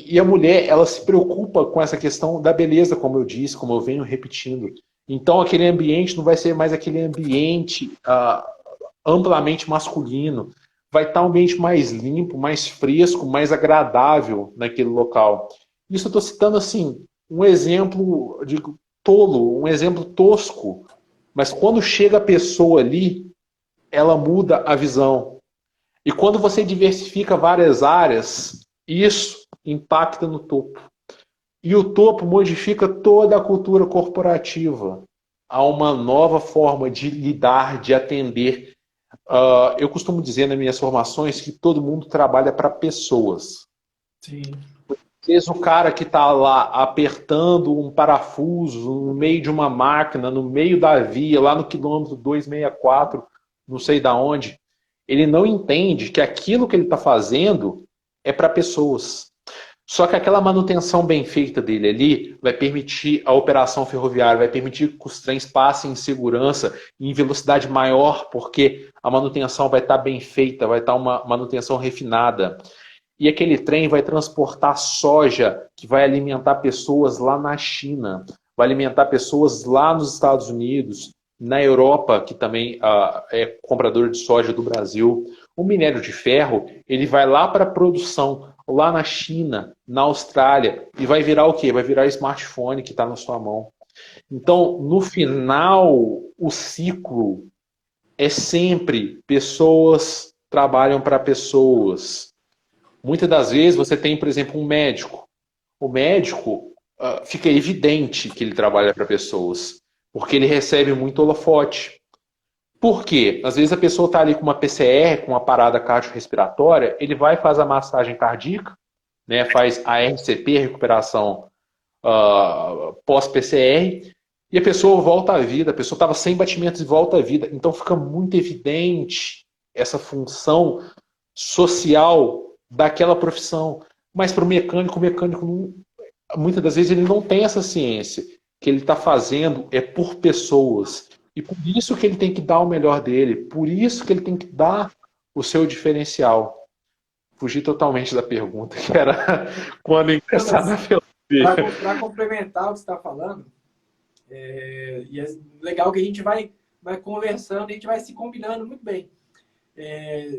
E a mulher, ela se preocupa com essa questão da beleza, como eu disse, como eu venho repetindo. Então, aquele ambiente não vai ser mais aquele ambiente amplamente masculino. Vai estar um ambiente mais limpo, mais fresco, mais agradável naquele local. Isso eu estou citando assim, um exemplo de tolo, um exemplo tosco. Mas quando chega a pessoa ali, ela muda a visão. E quando você diversifica várias áreas, isso impacta no topo. E o topo modifica toda a cultura corporativa. Há uma nova forma de lidar, de atender. Eu costumo dizer nas minhas formações que todo mundo trabalha para pessoas. Sim. Às vezes o cara que está lá apertando um parafuso no meio de uma máquina, no meio da via, lá no quilômetro 264, não sei da onde, ele não entende que aquilo que ele está fazendo é para pessoas. Só que aquela manutenção bem feita dele ali vai permitir a operação ferroviária, vai permitir que os trens passem em segurança e em velocidade maior, porque a manutenção vai estar bem feita, vai estar uma manutenção refinada. E aquele trem vai transportar soja que vai alimentar pessoas lá na China, vai alimentar pessoas lá nos Estados Unidos, na Europa, que também é comprador de soja do Brasil. O minério de ferro, ele vai lá para a produção, lá na China, na Austrália, e vai virar o quê? Vai virar smartphone que está na sua mão. Então, no final, o ciclo é sempre pessoas trabalham para pessoas. Muitas das vezes você tem, por exemplo, um médico. O médico fica evidente que ele trabalha para pessoas, porque ele recebe muito holofote. Por quê? Às vezes a pessoa está ali com uma PCR, com uma parada cardiorrespiratória, ele vai fazer a massagem cardíaca, né, faz a RCP, recuperação pós-PCR, e a pessoa volta à vida, a pessoa estava sem batimentos e volta à vida. Então fica muito evidente essa função social daquela profissão. Mas para o mecânico muitas das vezes ele não tem essa ciência. O que ele está fazendo é por pessoas. E por isso que ele tem que dar o melhor dele, por isso que ele tem que dar o seu diferencial. Fugi totalmente da pergunta, que era quando ingressar na ferrovia. Para complementar o que você está falando, e é legal que a gente vai conversando, a gente vai se combinando muito bem.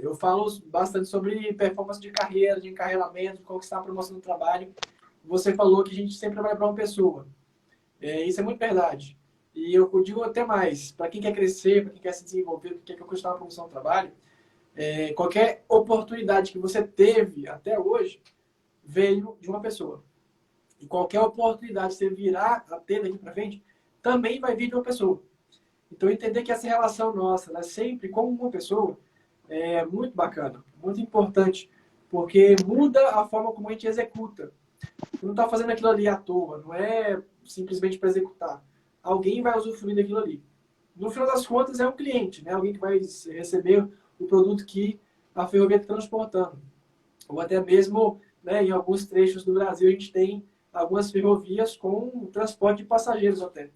Eu falo bastante sobre performance de carreira, de encarreiramento, de conquistar a promoção do trabalho. Você falou que a gente sempre trabalha para uma pessoa. Isso é muito verdade. E eu digo até mais, para quem quer crescer, para quem quer se desenvolver, para quem quer conquistar uma promoção do trabalho, qualquer oportunidade que você teve até hoje veio de uma pessoa. E qualquer oportunidade que você virá a ter daqui para frente também vai vir de uma pessoa. Então, entender que essa relação nossa, né, sempre com uma pessoa, é muito bacana, muito importante, porque muda a forma como a gente executa. Você não está fazendo aquilo ali à toa, não é simplesmente para executar. Alguém vai usufruir daquilo ali. No final das contas, é um cliente, né? Alguém que vai receber o produto que a ferrovia está transportando. Ou até mesmo, né, em alguns trechos do Brasil, a gente tem algumas ferrovias com transporte de passageiros até.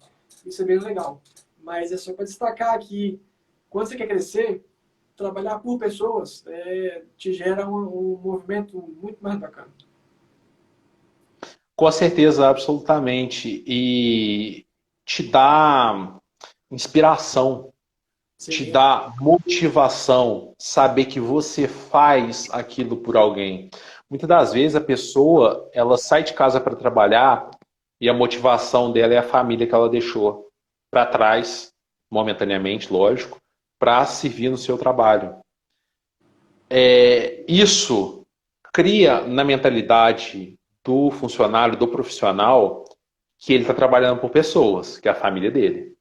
Isso é bem legal. Mas é só para destacar que, quando você quer crescer, trabalhar por pessoas te gera um movimento muito mais bacana. Com certeza, absolutamente. E te dá inspiração, Sim. te dá motivação, saber que você faz aquilo por alguém. Muitas das vezes a pessoa, ela sai de casa para trabalhar e a motivação dela é a família que ela deixou para trás, momentaneamente, lógico, para servir no seu trabalho. Isso cria na mentalidade do funcionário, do profissional, que ele está trabalhando por pessoas, que é a família dele.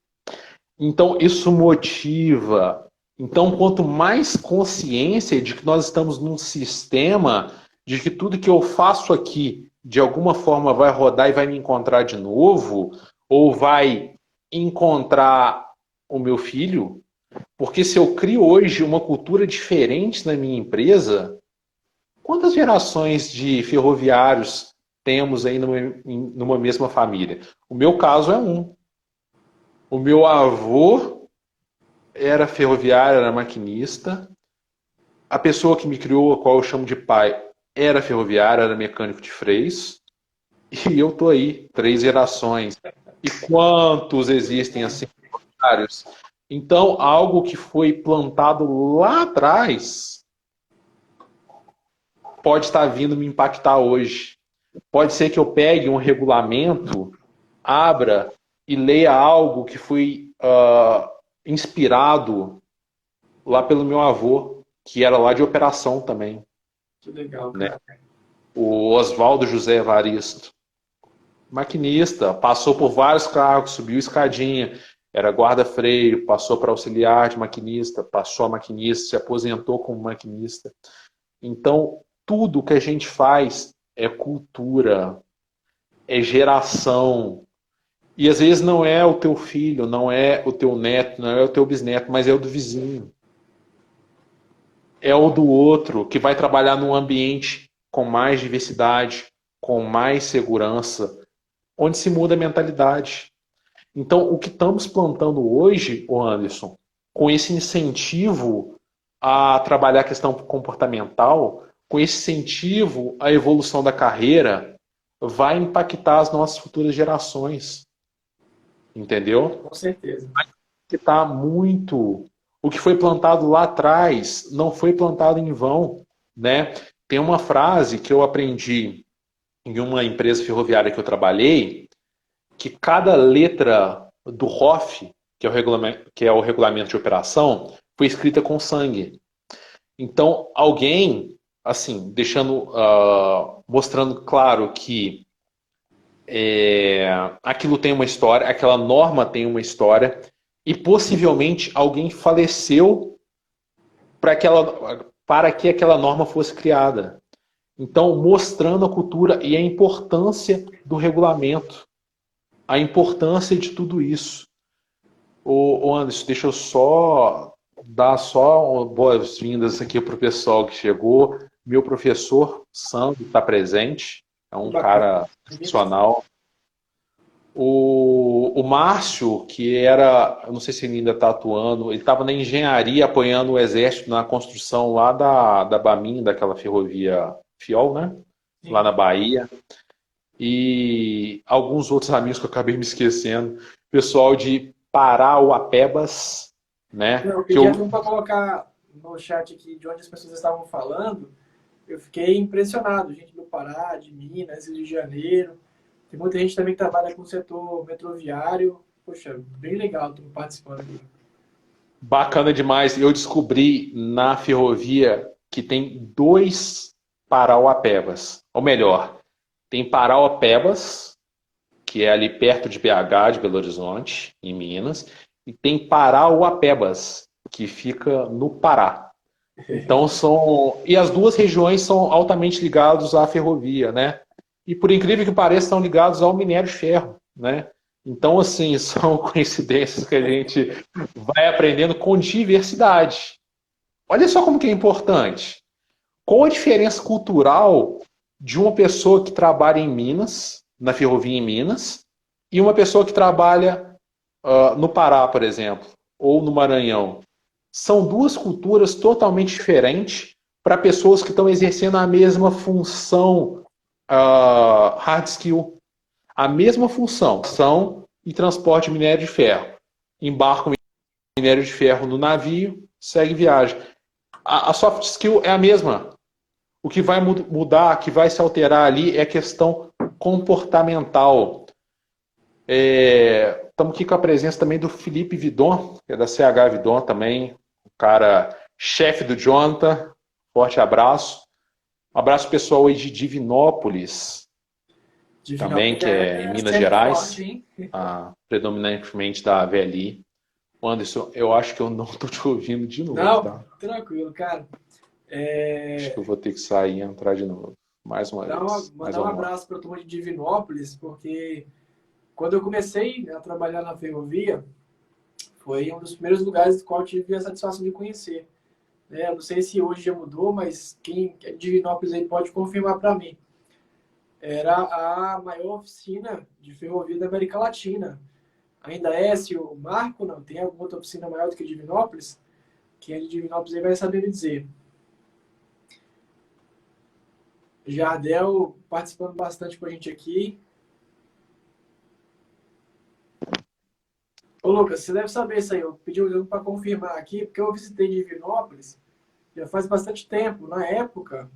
Então, isso motiva. Então, quanto mais consciência de que nós estamos num sistema, de que tudo que eu faço aqui, de alguma forma, vai rodar e vai me encontrar de novo, ou vai encontrar o meu filho, porque se eu crio hoje uma cultura diferente na minha empresa, Quantas gerações de ferroviários temos aí numa mesma família? O meu caso é um. O meu avô era ferroviário, era maquinista. A pessoa que me criou, a qual eu chamo de pai, era ferroviário, era mecânico de freios. E eu tô aí, 3 gerações. E quantos existem assim, ferroviários? Então, algo que foi plantado lá atrás pode estar vindo me impactar hoje. Pode ser que eu pegue um regulamento, abra e leia algo que foi inspirado lá pelo meu avô, que era lá de operação também. Que legal, Né? cara. O Oswaldo José Evaristo. Maquinista, passou por vários cargos, subiu escadinha, era guarda-freio, passou para auxiliar de maquinista, passou a maquinista, se aposentou como maquinista. Então, tudo que a gente faz é cultura, é geração. E às vezes não é o teu filho, não é o teu neto, não é o teu bisneto, mas é o do vizinho. É o do outro que vai trabalhar num ambiente com mais diversidade, com mais segurança, onde se muda a mentalidade. Então, o que estamos plantando hoje, ô Anderson, com esse incentivo a trabalhar a questão comportamental, com esse incentivo à evolução da carreira, vai impactar as nossas futuras gerações. Entendeu? Com certeza. Vai impactar muito. O que foi plantado lá atrás não foi plantado em vão, né? Tem uma frase que eu aprendi em uma empresa ferroviária que eu trabalhei, que cada letra do ROF, que é o regulamento de operação, foi escrita com sangue. Então, alguém, assim, mostrando claro que aquilo tem uma história, aquela norma tem uma história, e possivelmente alguém faleceu para que aquela norma fosse criada. Então, mostrando a cultura e a importância do regulamento, a importância de tudo isso. Ô Anderson, deixa eu só dar boas-vindas aqui para o pessoal que chegou. Meu professor Sandro está presente, é um cara excepcional. O Márcio, que era, eu não sei se ele ainda está atuando, ele estava na engenharia apoiando o exército na construção lá da Bamin, daquela ferrovia Fiol, né? Sim. Lá na Bahia. E alguns outros amigos que eu acabei me esquecendo. Pessoal de Parauapebas, né? Eu pedi para colocar no chat aqui de onde as pessoas estavam falando. Eu fiquei impressionado. Gente do Pará, de Minas, Rio de Janeiro. Tem muita gente também que trabalha com o setor metroviário. Poxa, bem legal, estou participando aqui. Bacana demais. Eu descobri na ferrovia que tem 2 Parauapebas. Ou melhor, tem Parauapebas, que é ali perto de BH, de Belo Horizonte, em Minas. E tem Parauapebas, que fica no Pará. Então e as duas regiões são altamente ligadas à ferrovia, né? E por incrível que pareça, estão ligados ao minério de ferro, né? Então, assim, são coincidências que a gente vai aprendendo com diversidade. Olha só como que é importante. Qual a diferença cultural de uma pessoa que trabalha em Minas, na ferrovia em Minas, e uma pessoa que trabalha no Pará, por exemplo, ou no Maranhão? São duas culturas totalmente diferentes para pessoas que estão exercendo a mesma função hard skill, a mesma função, são e transporte de minério de ferro. Embarca o minério de ferro no navio, segue viagem. A soft skill é a mesma. O que vai mudar, que vai se alterar ali é a questão comportamental. Estamos aqui com a presença também do Felipe Vidon, que é da CH Vidon também, o cara chefe do Jonathan. Forte abraço. Um abraço pessoal aí de Divinópolis, também, que é em Minas Gerais, predominantemente da VLI. Anderson, eu acho que eu não estou te ouvindo de novo. Não, tá? Tranquilo, cara. Acho que eu vou ter que sair e entrar de novo. Mais uma vez. Mandar um abraço para a turma de Divinópolis, porque quando eu comecei a trabalhar na ferrovia, foi um dos primeiros lugares do qual eu tive a satisfação de conhecer. né? Eu não sei se hoje já mudou, mas quem é de Divinópolis aí pode confirmar para mim. Era a maior oficina de ferrovia da América Latina. Ainda é, se o Marco não tem alguma outra oficina maior do que Divinópolis, quem é de Divinópolis aí vai saber me dizer. Jardel participando bastante com a gente aqui. Ô Lucas, você deve saber isso aí. Eu pedi o Lucas para confirmar aqui, porque eu visitei Divinópolis já faz bastante tempo. Na época,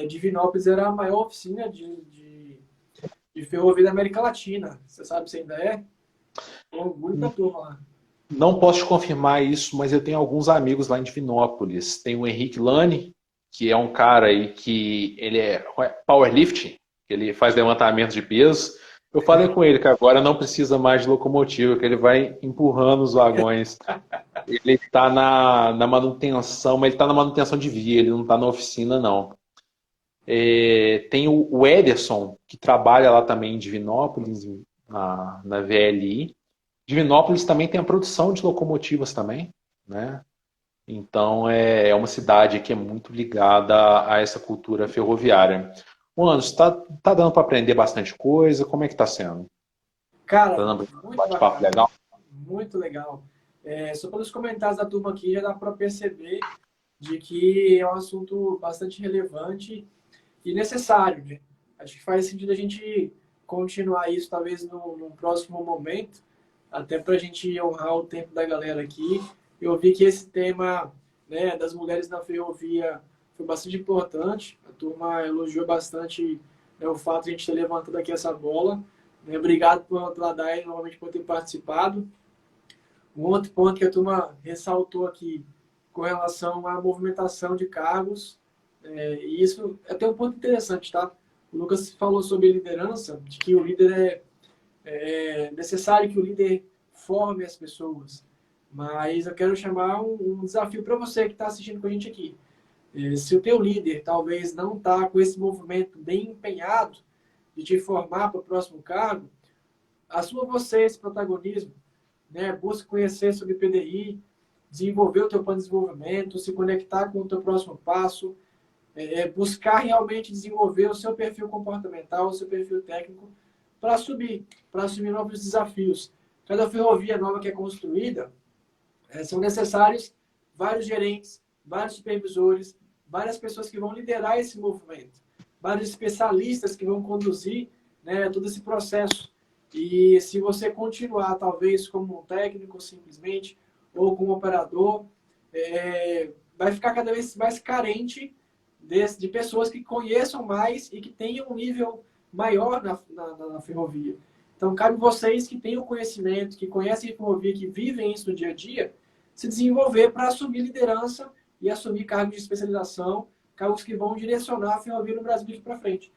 Divinópolis era a maior oficina de ferrovia da América Latina. Você sabe se ainda é? Um orgulho da turma lá. Não posso te confirmar isso, mas eu tenho alguns amigos lá em Divinópolis. Tem o Henrique Lani, que é um cara aí que ele é powerlifting, ele faz levantamento de peso. Eu falei com ele que agora não precisa mais de locomotiva, que ele vai empurrando os vagões. Ele está na manutenção, mas ele está na manutenção de via, ele não está na oficina, não. Tem o Ederson, que trabalha lá também em Divinópolis, na VLI. Divinópolis também tem a produção de locomotivas também, né? Então é uma cidade que é muito ligada a essa cultura ferroviária. O Anderson, tá dando para aprender bastante coisa? Como é que tá sendo? Cara, Tá dando muito bate-papo bacana. legal? Muito legal. Só pelos comentários da turma aqui já dá para perceber de que é um assunto bastante relevante e necessário, né? Acho que faz sentido a gente continuar isso talvez num próximo momento, até para a gente honrar o tempo da galera aqui. Eu vi que esse tema, né, das mulheres na ferrovia foi bastante importante. A turma elogiou bastante, né, o fato de a gente ter levantado aqui essa bola. Né? Obrigado pela Dai novamente por ter participado. Um outro ponto que a turma ressaltou aqui com relação à movimentação de cargos, e isso é até um ponto interessante, tá? O Lucas falou sobre liderança, de que o líder é necessário que o líder forme as pessoas. Mas eu quero chamar um desafio para você que está assistindo com a gente aqui. Se o teu líder talvez não está com esse movimento bem empenhado de te formar para o próximo cargo, assuma você esse protagonismo. Né? Busque conhecer sobre PDI, desenvolver o teu plano de desenvolvimento, se conectar com o teu próximo passo, buscar realmente desenvolver o seu perfil comportamental, o seu perfil técnico para assumir novos desafios. Cada ferrovia nova que é construída, são necessários vários gerentes, vários supervisores, várias pessoas que vão liderar esse movimento, vários especialistas que vão conduzir, né, todo esse processo. E se você continuar, talvez, como um técnico, simplesmente, ou como operador, vai ficar cada vez mais carente de pessoas que conheçam mais e que tenham um nível maior na ferrovia. Então, cabe vocês que têm o conhecimento, que conhecem a ferrovia, que vivem isso no dia a dia, se desenvolver para assumir liderança e assumir cargos de especialização, cargos que vão direcionar a ferrovia no Brasil daqui para frente.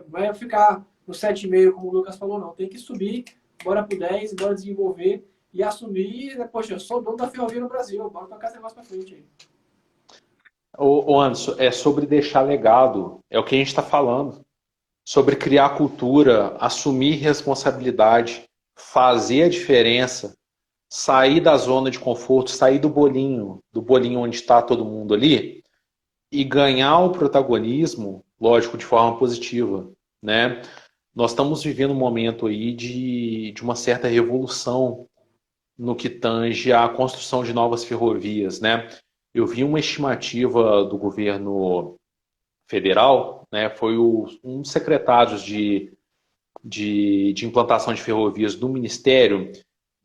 Vai ficar no 7,5, como o Lucas falou, não. Tem que subir, bora pro 10, bora desenvolver e assumir, né? Poxa, eu sou dono da ferrovia no Brasil, bora tocar esse negócio para frente aí. Ô Anderson, é sobre deixar legado, é o que a gente está falando. Sobre criar cultura, assumir responsabilidade, fazer a diferença, sair da zona de conforto, sair do bolinho onde está todo mundo ali, e ganhar o protagonismo, lógico, de forma positiva, né? Nós estamos vivendo um momento aí de uma certa revolução no que tange à construção de novas ferrovias, né? Eu vi uma estimativa do governo federal, né? Foi um dos secretários de implantação de ferrovias do Ministério,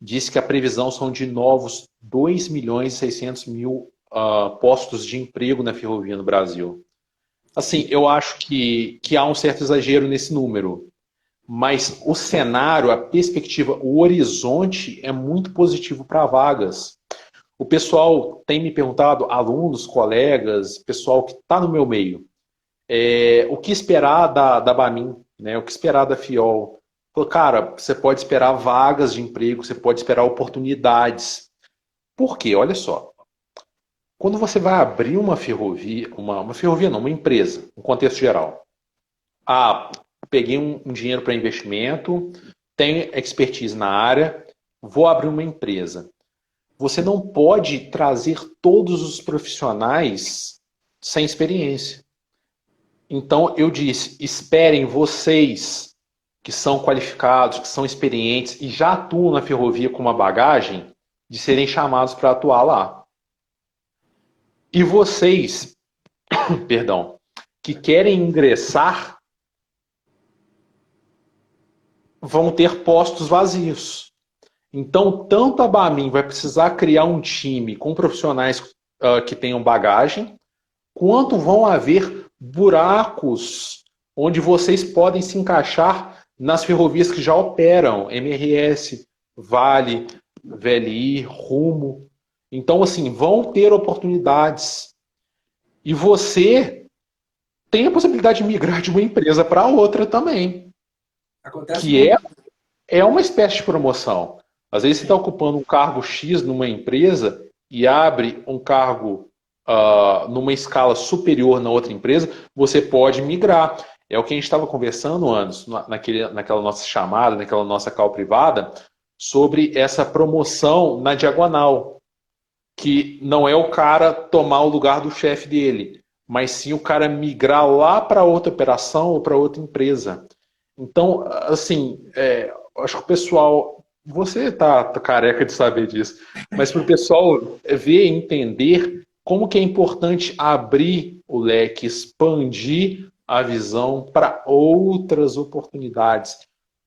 disse que a previsão são de novos 2.600.000 postos de emprego na ferrovia no Brasil. Assim, eu acho que há um certo exagero nesse número, mas o cenário, a perspectiva, o horizonte é muito positivo para vagas. O pessoal tem me perguntado, alunos, colegas, pessoal que está no meu meio, o que esperar da Bamin, né? O que esperar da FIOL? Falou, cara, você pode esperar vagas de emprego, você pode esperar oportunidades. Por quê? Olha só. Quando você vai abrir uma ferrovia, uma ferrovia não, uma empresa, no contexto geral. Peguei um dinheiro para investimento, tenho expertise na área, vou abrir uma empresa. você não pode trazer todos os profissionais sem experiência. Então, eu disse, esperem vocês que são qualificados, que são experientes e já atuam na ferrovia com uma bagagem, de serem chamados para atuar lá. E vocês, perdão, que querem ingressar, vão ter postos vazios. Então, tanto a Bamin vai precisar criar um time com profissionais que tenham bagagem, quanto vão haver buracos onde vocês podem se encaixar nas ferrovias que já operam, MRS, Vale, VLI, Rumo. Então, assim, vão ter oportunidades. E você tem a possibilidade de migrar de uma empresa para outra também. Acontece que é uma espécie de promoção. Às vezes você está ocupando um cargo X numa empresa e abre um cargo numa escala superior na outra empresa, você pode migrar. É o que a gente estava conversando antes, naquela nossa chamada, naquela nossa call privada, sobre essa promoção na diagonal. Que não é o cara tomar o lugar do chefe dele, mas sim o cara migrar lá para outra operação ou para outra empresa. Então, assim, acho que o pessoal, você tá careca de saber disso, mas para o pessoal ver e entender como que é importante abrir o leque, expandir a visão para outras oportunidades,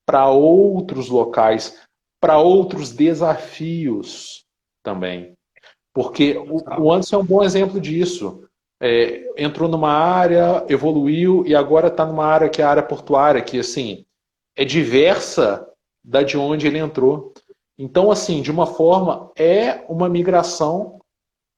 para outros locais, para outros desafios também. Porque o Anderson é um bom exemplo disso. Entrou numa área, evoluiu e agora está numa área que é a área portuária, que assim, é diversa da de onde ele entrou. Então, assim, de uma forma, é uma migração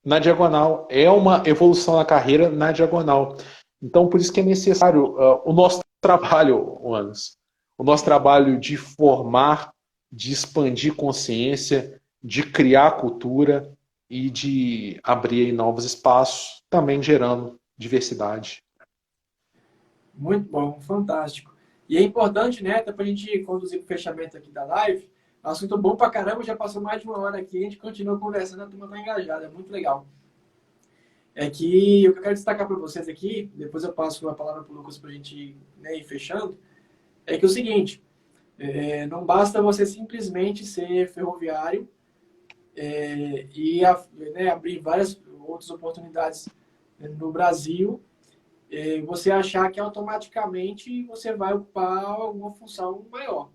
na diagonal, é uma evolução na carreira na diagonal. Então, por isso que é necessário o nosso trabalho, Anderson, o nosso trabalho de formar, de expandir consciência, de criar cultura e de abrir novos espaços, também gerando diversidade. Muito bom, fantástico. E é importante, né, até para a gente conduzir o fechamento aqui da live, assunto bom pra caramba, já passou mais de uma hora aqui, a gente continua conversando, a turma está engajada, é muito legal. É que o que eu quero destacar para vocês aqui, depois eu passo a palavra para o Lucas para a gente, né, ir fechando, é que é o seguinte, não basta você simplesmente ser ferroviário e né, abrir várias outras oportunidades no Brasil, você achar que automaticamente você vai ocupar alguma função maior.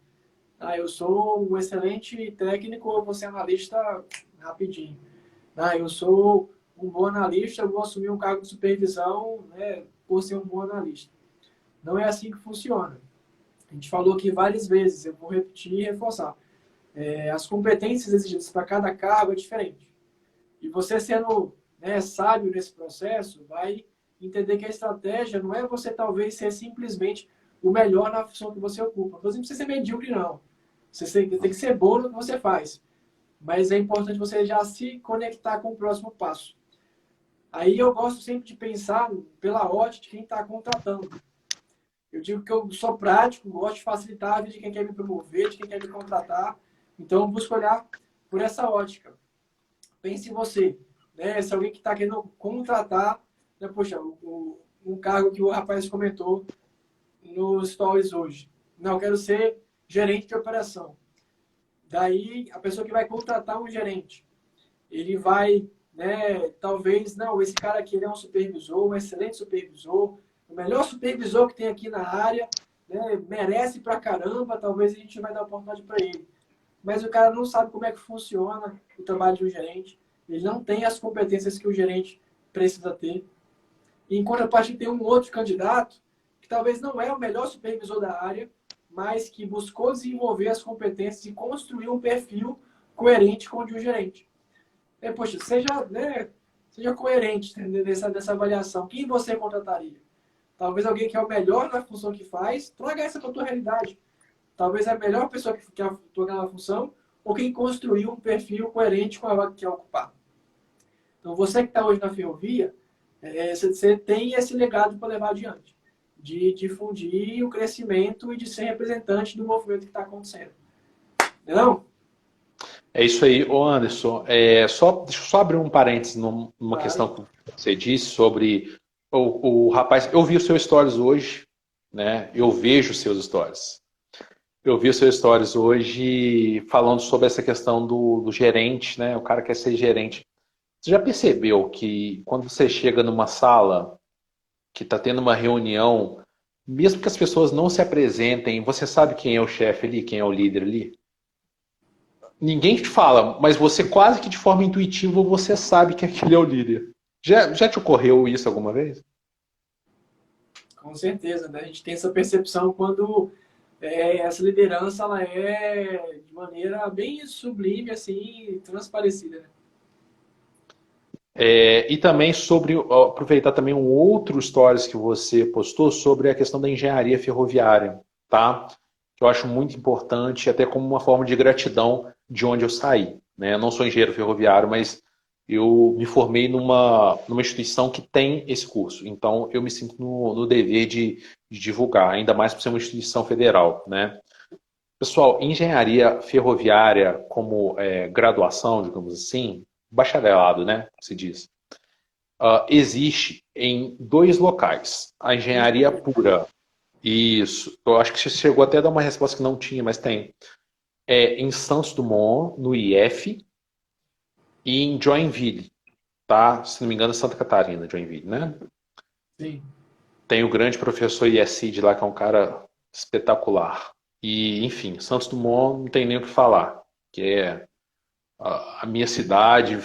Eu sou um excelente técnico, eu vou ser analista rapidinho. Eu sou um bom analista, eu vou assumir um cargo de supervisão, né, por ser um bom analista. Não é assim que funciona. A gente falou aqui várias vezes, eu vou repetir e reforçar. As competências exigidas para cada cargo é diferente. E você sendo, né, sábio nesse processo, vai entender que a estratégia não é você talvez ser simplesmente o melhor na função que você ocupa. Você não precisa ser medíocre, não. Você tem que ser bom no que você faz. Mas é importante você já se conectar com o próximo passo. Aí eu gosto sempre de pensar pela ótica de quem está contratando. Eu digo que eu sou prático, gosto de facilitar a vida de quem quer me promover, de quem quer me contratar. Então, eu busco olhar por essa ótica. Pense em você. Né? Se alguém que está querendo contratar, né? Poxa, um cargo que o rapaz comentou nos stories hoje. Não, eu quero ser gerente de operação. Daí, a pessoa que vai contratar um gerente, ele vai, né, talvez, não, esse cara aqui ele é um supervisor, um excelente supervisor, o melhor supervisor que tem aqui na área, né, merece pra caramba, talvez a gente vai dar oportunidade para ele. Mas o cara não sabe como é que funciona o trabalho de um gerente, ele não tem as competências que o gerente precisa ter. E, em contrapartida, tem um outro candidato que talvez não é o melhor supervisor da área, mas que buscou desenvolver as competências e construir um perfil coerente com o de um gerente. Poxa, seja coerente, né, dessa avaliação. Quem você contrataria? Talvez alguém que é o melhor na função que faz, traga essa para a tua realidade. Talvez é a melhor pessoa que atua naquela função, ou quem construiu um perfil coerente com a vaga que quer ocupar. Então, você que está hoje na ferrovia, você tem esse legado para levar adiante, de difundir o crescimento e de ser representante do movimento que está acontecendo. Não? É isso aí, ô Anderson. Deixa eu só abrir um parênteses numa Claro. questão que você disse sobre o rapaz. Eu vi os seus stories hoje, né? Eu vejo os seus stories. Eu vi os seus stories hoje falando sobre essa questão do gerente, né? O cara quer ser gerente. Você já percebeu que quando você chega numa sala que está tendo uma reunião, mesmo que as pessoas não se apresentem, você sabe quem é o chefe ali, quem é o líder ali? Ninguém te fala, mas você quase que de forma intuitiva você sabe que aquele é o líder. Já te ocorreu isso alguma vez? Com certeza, né? A gente tem essa percepção quando essa liderança ela é de maneira bem sublime, assim, transparecida, né? E também sobre, aproveitar também um outro stories que você postou sobre a questão da engenharia ferroviária, tá? Que eu acho muito importante, até como uma forma de gratidão de onde eu saí, né? Eu não sou engenheiro ferroviário, mas eu me formei numa instituição que tem esse curso. Então, eu me sinto no dever de divulgar, ainda mais por ser uma instituição federal, né? Pessoal, engenharia ferroviária como graduação, digamos assim, bacharelado, né? Se diz. Existe em dois locais. A engenharia pura. Isso. Eu acho que você chegou até a dar uma resposta que não tinha, mas tem. Em Santos Dumont, no IF, e em Joinville, tá? Se não me engano, Santa Catarina, Joinville, né? Sim. Tem o grande professor Iacide lá, que é um cara espetacular. E, enfim, Santos Dumont não tem nem o que falar, que é a minha cidade,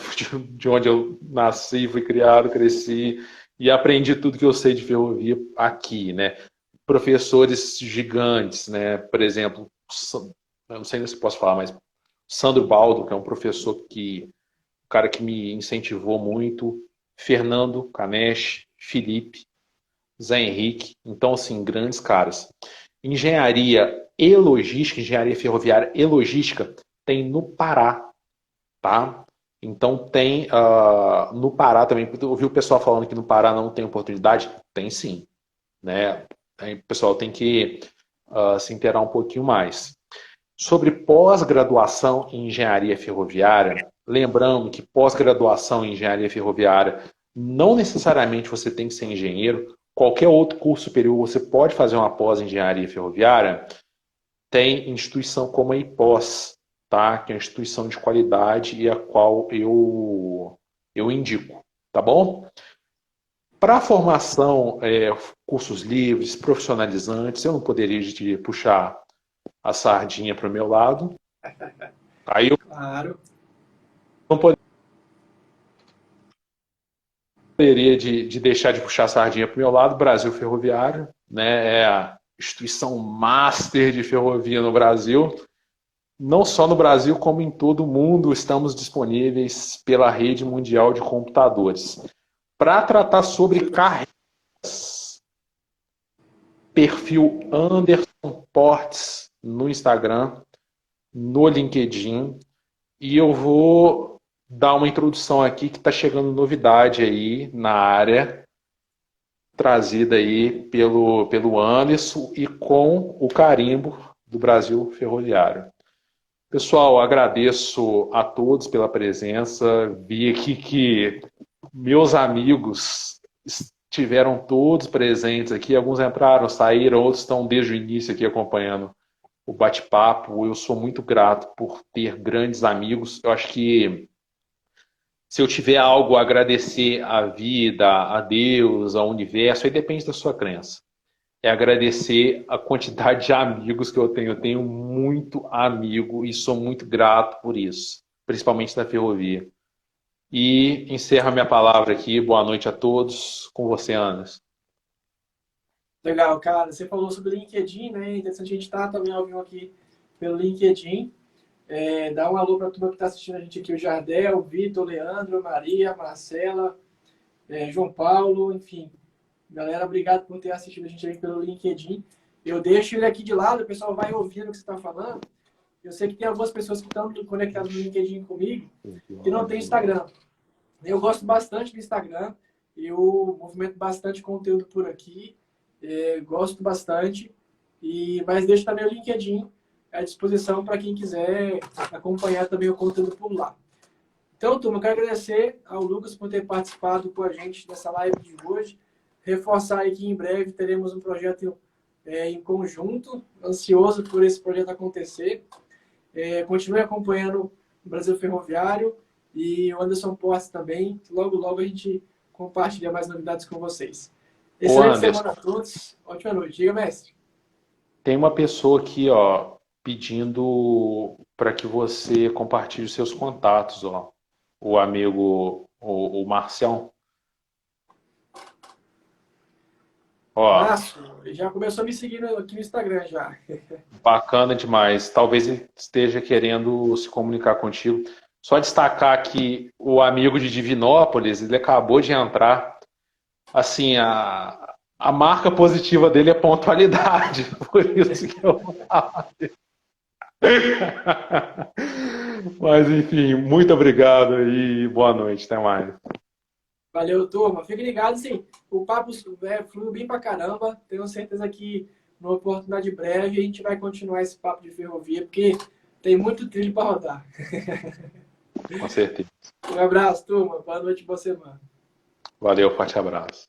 de onde eu nasci, fui criado, cresci e aprendi tudo que eu sei de ferrovia aqui, né? Professores gigantes, né? Por exemplo, eu não sei se posso falar, mas Sandro Baldo, que é um professor o cara que me incentivou muito, Fernando Canesch, Felipe, Zé Henrique, então assim, grandes caras. Engenharia e logística, engenharia ferroviária e logística tem no Pará, tá? Então tem no Pará também. Eu ouvi o pessoal falando que no Pará não tem oportunidade. Tem sim, né? Aí o pessoal tem que se inteirar um pouquinho mais. Sobre pós-graduação em engenharia ferroviária, lembrando que pós-graduação em engenharia ferroviária não necessariamente você tem que ser engenheiro. Qualquer outro curso superior você pode fazer uma pós em engenharia ferroviária. Tem instituição como a IPOS, tá? Que é uma instituição de qualidade e a qual eu indico, tá bom? Para a formação, cursos livres, profissionalizantes, eu não poderia te puxar a sardinha para o meu lado. Aí eu Claro. não poderia de deixar de puxar a sardinha para o meu lado. Brasil Ferroviário, né? É a instituição master de ferrovia no Brasil. Não só no Brasil, como em todo o mundo, estamos disponíveis pela rede mundial de computadores. Para tratar sobre carreiras, perfil Anderson Portes no Instagram, no LinkedIn. E eu vou dar uma introdução aqui que está chegando novidade aí na área, trazida aí pelo Anderson e com o carimbo do Brasil Ferroviário. Pessoal, agradeço a todos pela presença. Vi aqui que meus amigos estiveram todos presentes aqui. Alguns entraram, saíram, outros estão desde o início aqui acompanhando o bate-papo. Eu sou muito grato por ter grandes amigos. Eu acho que se eu tiver algo a agradecer à vida, a Deus, ao universo, aí depende da sua crença. É agradecer a quantidade de amigos que eu tenho. Eu tenho muito amigo e sou muito grato por isso, principalmente na ferrovia. E encerro a minha palavra aqui. Boa noite a todos. Com você, Anderson. Legal, cara. Você falou sobre o LinkedIn, né? É interessante a gente estar também ao vivo aqui pelo LinkedIn. Dá um alô para a turma que está assistindo a gente aqui, o Jardel, o Vitor, o Leandro, a Maria, a Marcela, João Paulo, enfim. Galera, obrigado por ter assistido a gente aí pelo LinkedIn. Eu deixo ele aqui de lado, o pessoal vai ouvindo o que você está falando. Eu sei que tem algumas pessoas que estão conectadas no LinkedIn comigo que não tem Instagram. Eu gosto bastante do Instagram, eu movimento bastante conteúdo por aqui, gosto bastante, mas deixo também o LinkedIn à disposição para quem quiser acompanhar também o conteúdo por lá. Então, turma, eu quero agradecer ao Lucas por ter participado com a gente dessa live de hoje. Reforçar aí que em breve teremos um projeto em conjunto, ansioso por esse projeto acontecer. Continue acompanhando o Brasil Ferroviário e o Anderson Portes também. Logo, logo a gente compartilha mais novidades com vocês. Excelente semana a todos. Ótima noite. Diga, mestre. Tem uma pessoa aqui, ó, pedindo para que você compartilhe os seus contatos, ó. O amigo, o Marcião. Ó, Márcio, já começou a me seguir aqui no Instagram já. bacana demais. Talvez ele esteja querendo se comunicar contigo. Só destacar que o amigo de Divinópolis, ele acabou de entrar. Assim, a marca positiva dele é pontualidade. Por isso que eu falo. Mas, enfim, muito obrigado e boa noite. Até mais. Valeu, turma. Fique ligado, sim. O papo fluiu bem pra caramba. Tenho certeza que numa oportunidade breve a gente vai continuar esse papo de ferrovia, porque tem muito trilho para rodar. Com certeza. Um abraço, turma. Boa noite, boa semana. Valeu, forte abraço.